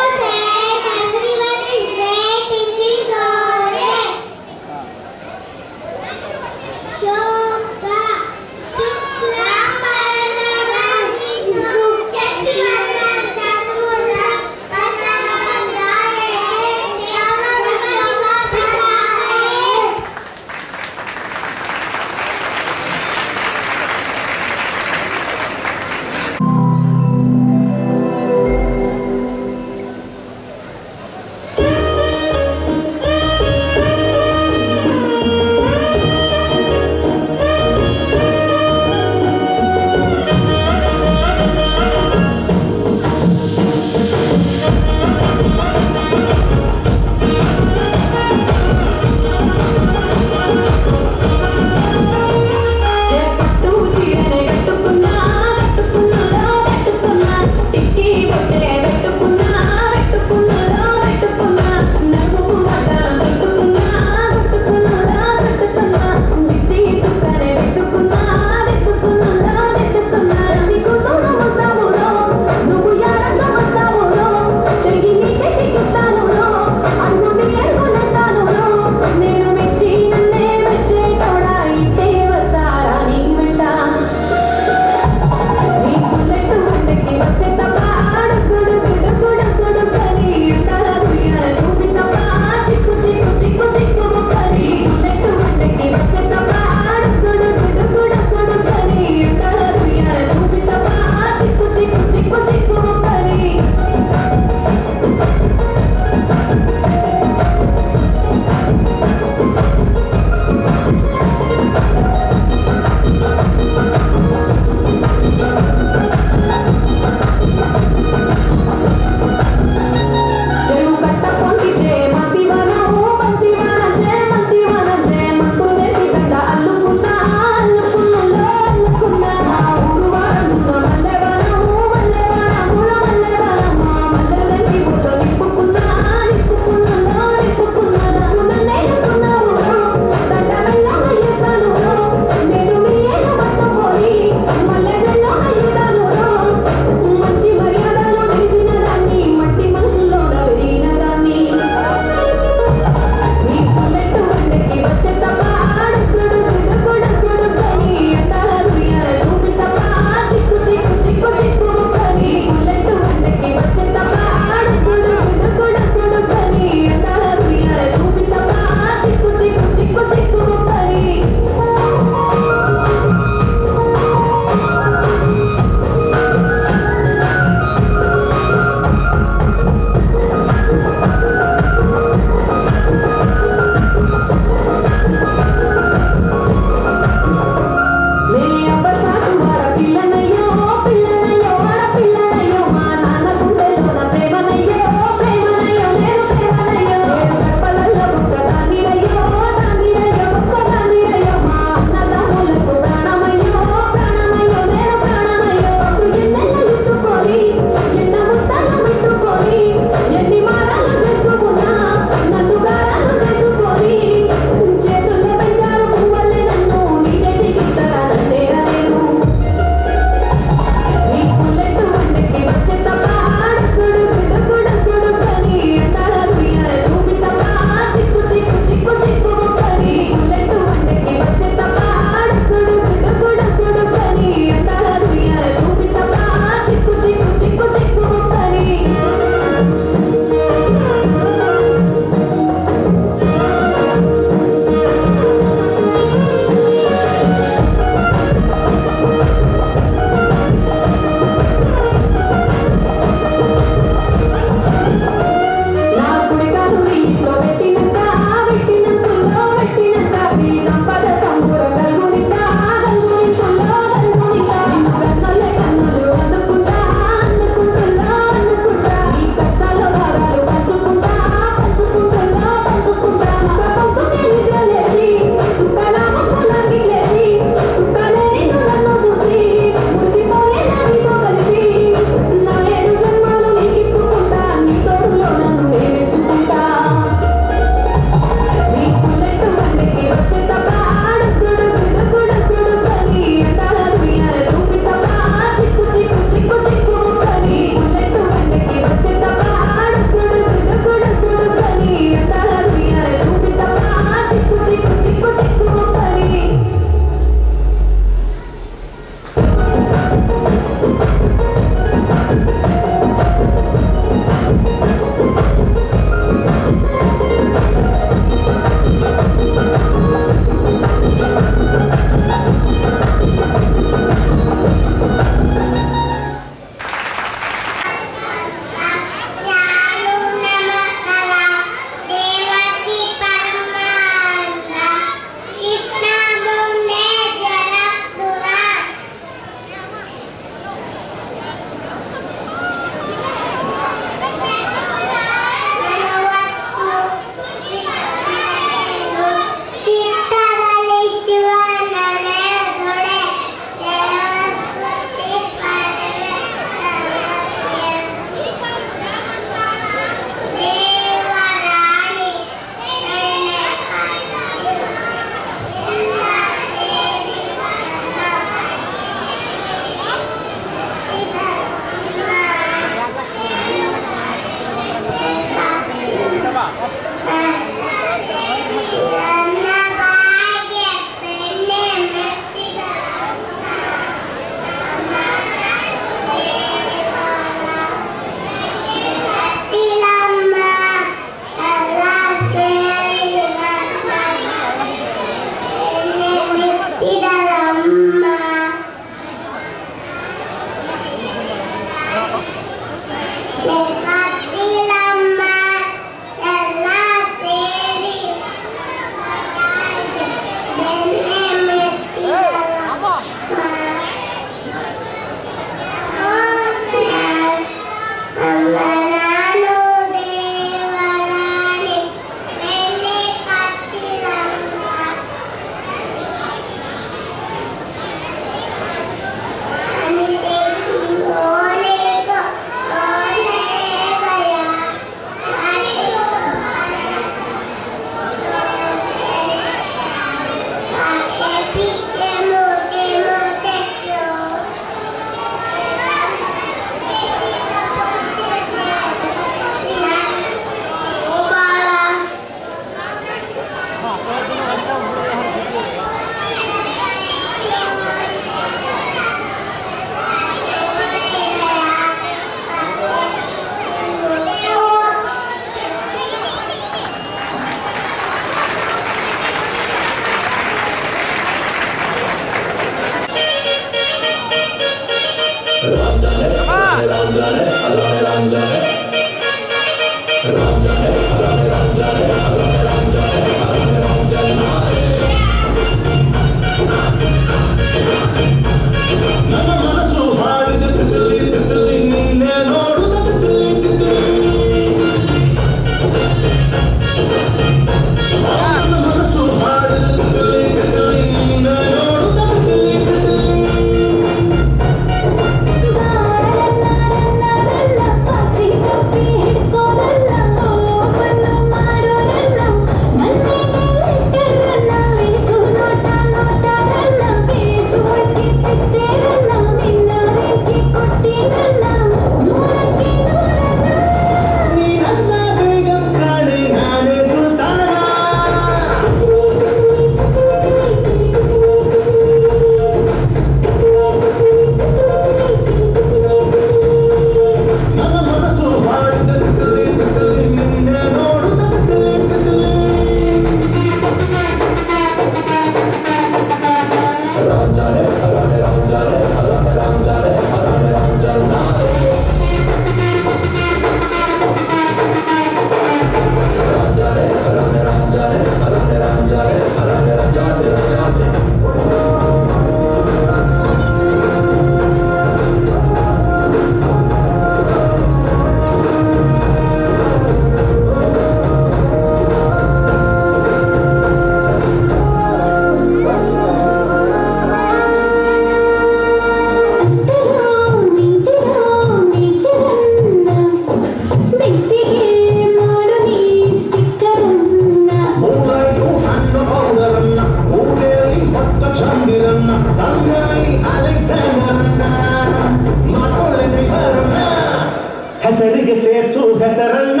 ಹೆಸರಿಗೆ ಸೇರ್ಸು ಹೆಸರನ್ನ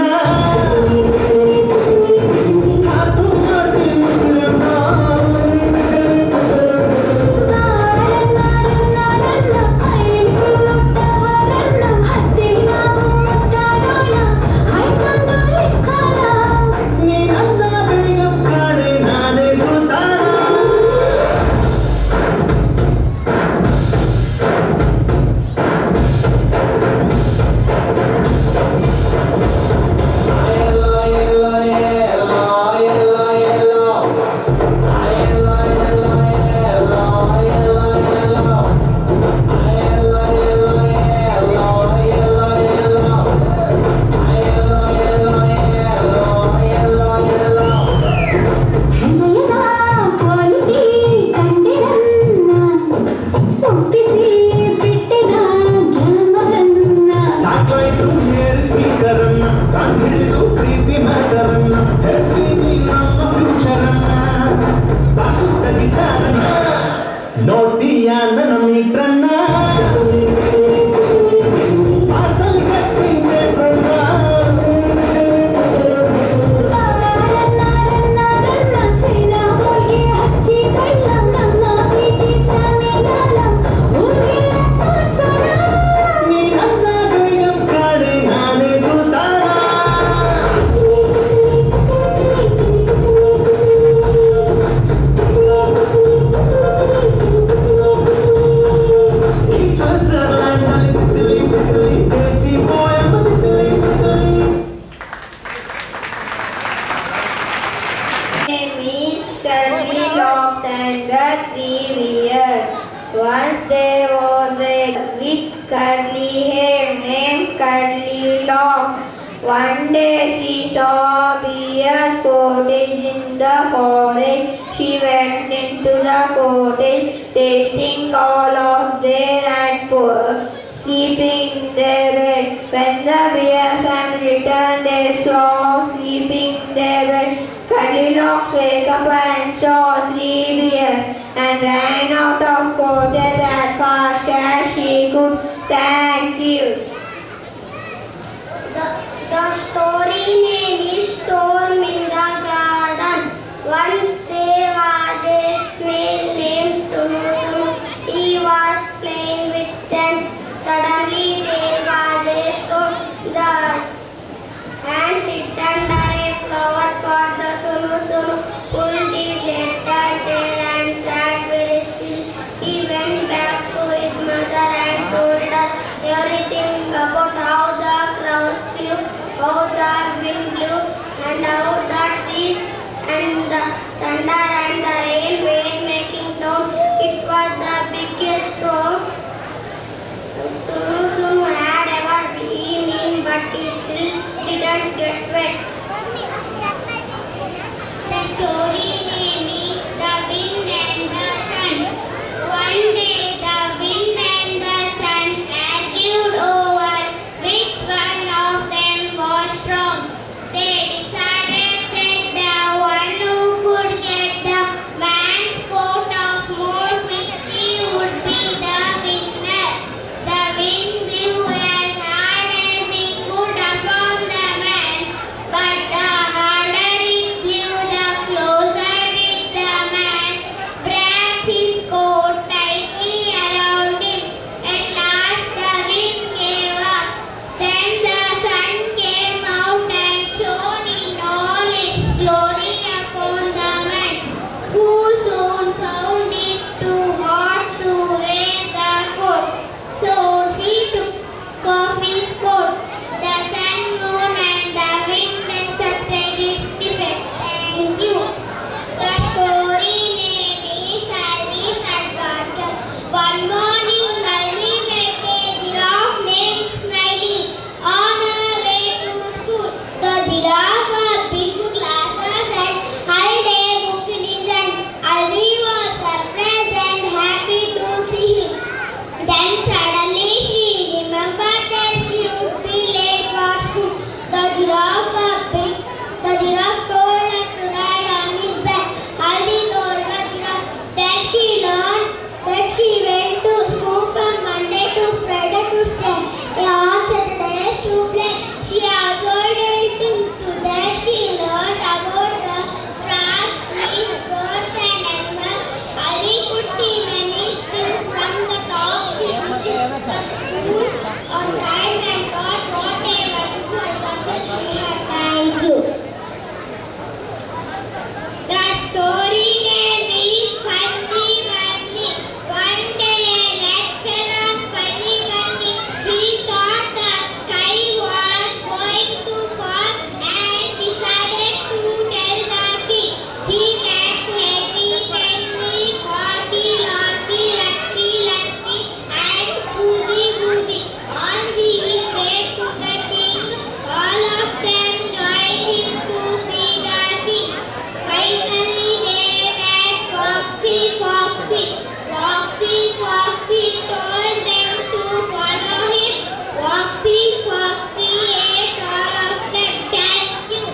ನೋಡ್ತೀಯ ನನ್ನ ಮೀಟ್ರನ್ನ ಪಾರ್ಸಲ್ ಕಟ್ಟಿದ್ದೆ ಪ್ರಣ್ಣ ನೀ ನನ್ನ ಬೇಗಂ ಕಾಣೆ ನಾನೇ ಸುಲ್ತಾನ Once there was a with curly hair named Curly Locks. One day she saw a bear's cottage in the forest. She went into the cottage, tasting all of their and sleeping in their bed. When the bear family returned, they saw sleeping in their bed. Curly Locks wake up and saw 3 bears and ran out of cottage as fast as she could. Thank you. The story name is Storm in the Garden. Once there was a snail named Tunu. He was playing with them. Suddenly there was a storm. The ants hid under a flower pot. The Tunu pulled his head and tail and sat very still. He went back to his mother and told her on the went, who soon found it to hot to wear the coat. So he took off his coat. The sun, moon and the wind accepted its defect. Thank you. The story name is Alice's Adventure. One morning, Molly met a giraffe named Smiley on her way to school. The giraffe had big glasses and held a book in his hand. Ali was surprised and happy to see him. Then suddenly she remembered that she would be late for school. The giraffe told her to ride on his back. Ali told the giraffe that she learned that she went to school from Monday to Friday to stay, on Saturdays to play. She also delved into that she learned about the stars, trees, birds and animals. Ali could see many things from the top. She reached the school on time and got what a wonderful adventure she had. Thank you. The story name is Funny Bunny. One day a rat fell on Funny Bunny. He thought the sky was going to fall and decided to tell the king. He made Penny, Penny, Corky, Lorky, Lucky, Lucky and Goosey, Goosey. On his way to the king, all of them joined him to see the king. Finally they met Foxy, Foxy. Foxy, Foxy told them to follow him. Foxy, Foxy ate all of them. Thank you.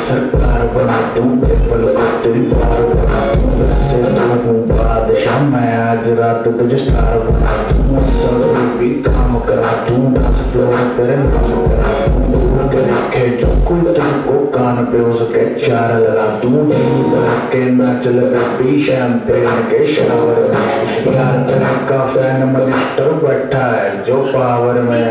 सरकार बना दूं पल को तेरी पार बना दूं वैसे तो हूँ बादशाह मैं आज रात तुझे स्टार बना दूं सब भी काम करा दूं डांस फ्लोर तेरे नाम करा दूं दूर करे के जो कोई तुझको कान पे हो सके चार लगा दूं के नाच लगा पी शैंपेन के शावर में यार तेरे का फैन मिनिस्टर बैठा है जो पावर में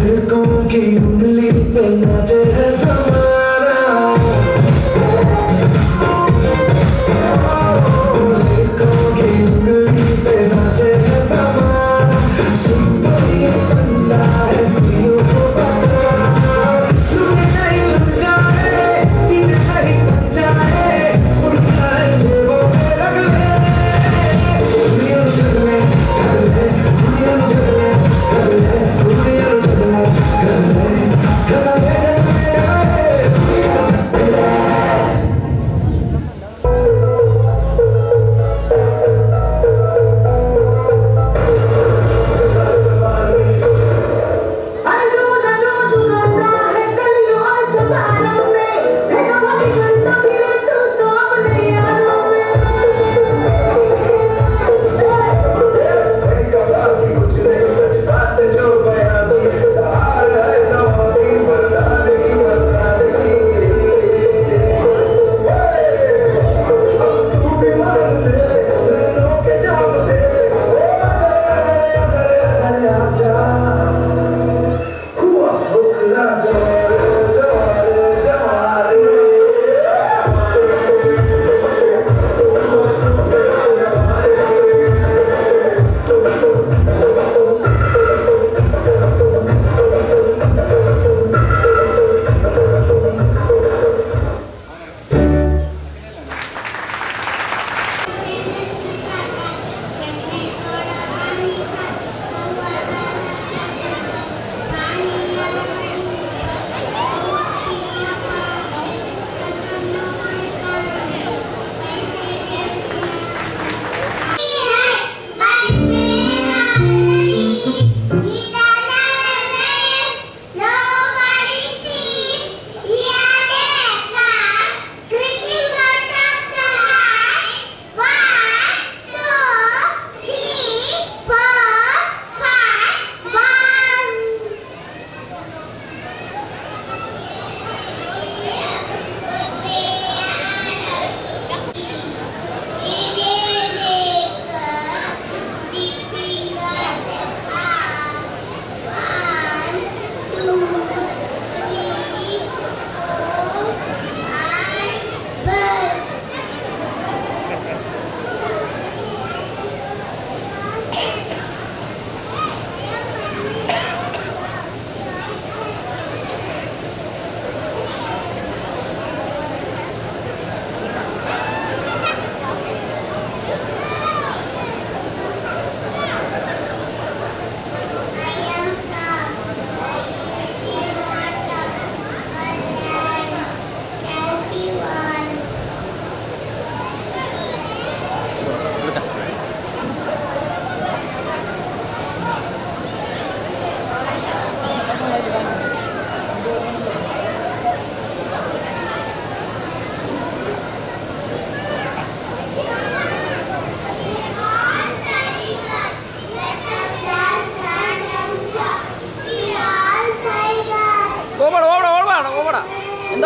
लड़कों की उंगली पे नाचे है ज़माना लड़कों की उंगली पे नाचे है ज़माना सिंपल ये फंडा है पियो को पता तुम्हें नहीं लग जाए जीने नहीं पड़ जाए उड़ना है जेबों में रख ले दुनिया कर ले कर ले दुनिया कर ले कर ले दुनिया कर ले कर ले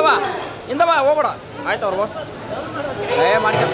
ಬಾ ಹೋಗ್ಬೇಡ ಆಯ್ತು ಅವ್ರು ಮಾಡ್ತಾರೆ.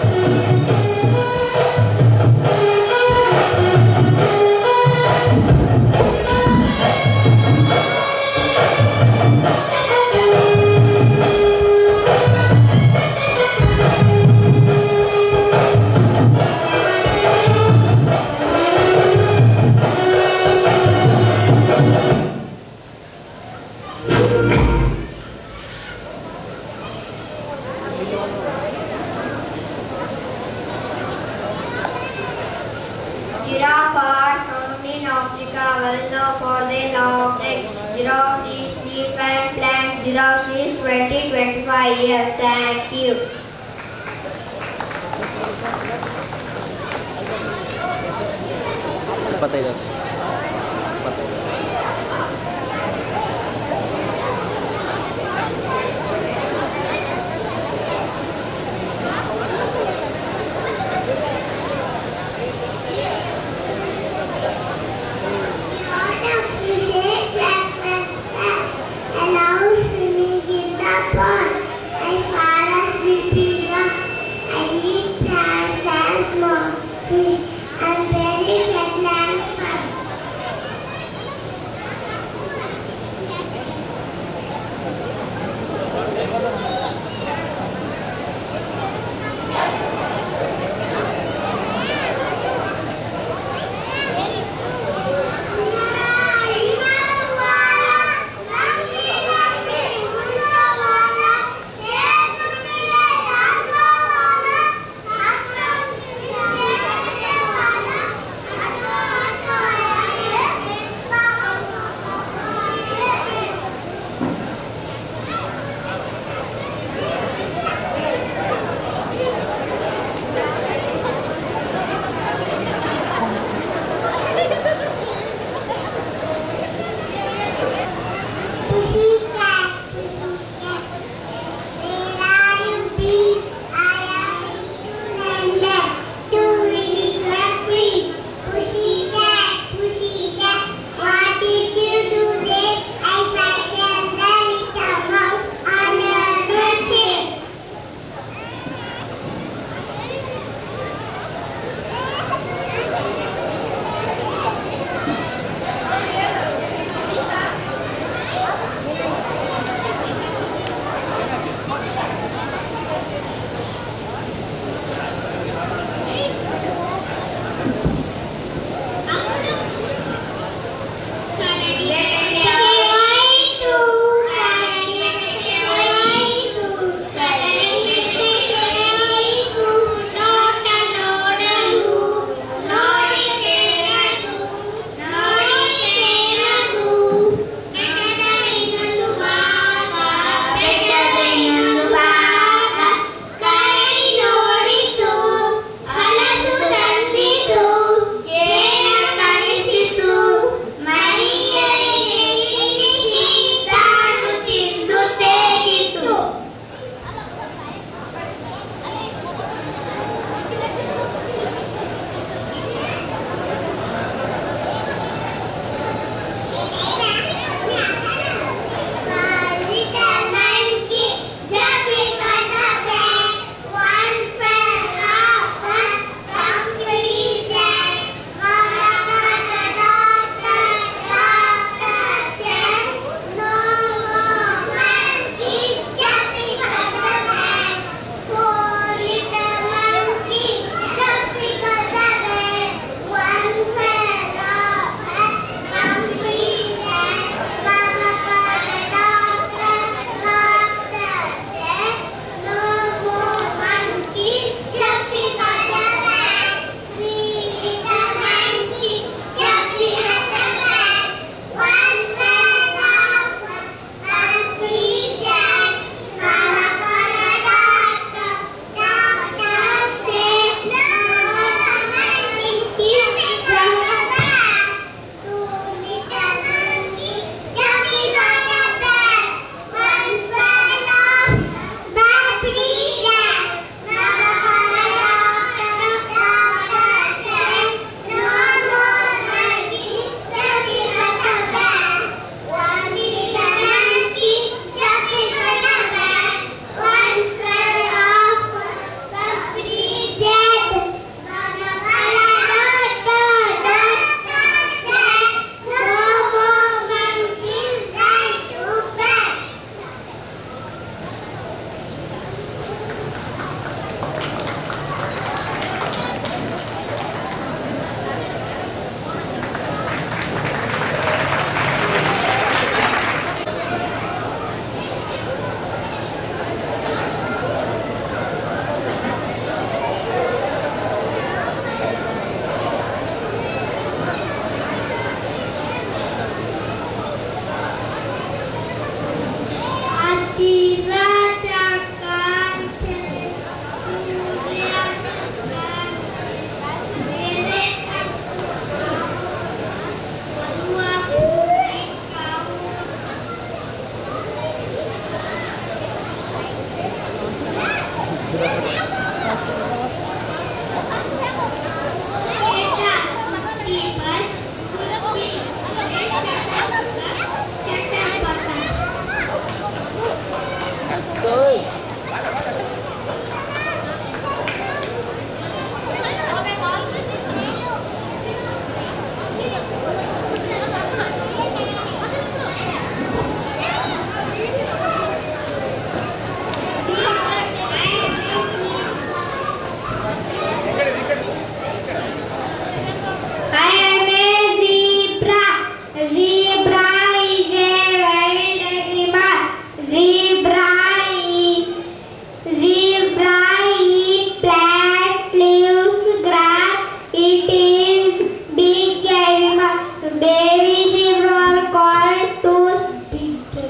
Giraffe are found in Africa, well known for their long neck. Giraffe eat leaf and plant. Giraffe is 20-25 years. Thank you. ಇಪ್ಪತ್ತೈದು Fish and very fat land. Zebra is a wild animal. Zebra eat plant, leaves, grass. It is big animal. Baby zebra are called toothpick.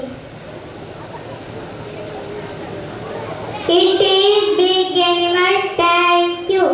It is big animal. Thank you.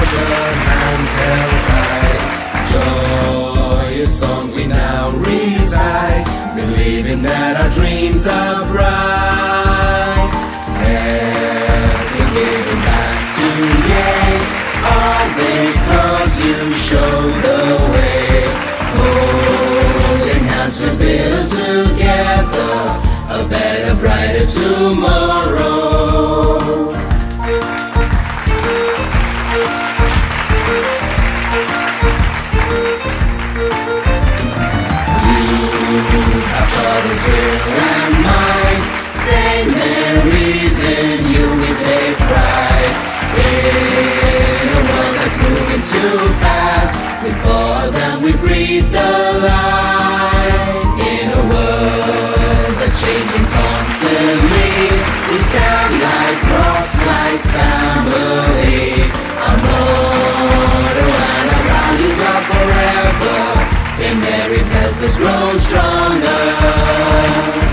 together, hands held tight. Joyous song we now recite, believing that our dreams are bright. Having given back to Yay, all because you showed the way. Holding hands we'll build together a better, brighter tomorrow. Have taught us will and might, St. Mary's in you we take pride. In a world that's moving too fast, we pause and we breathe the light. In a world that's changing constantly, we stand like rocks, like family. Our motto and our values are forever. St. Mary's help us grow stronger.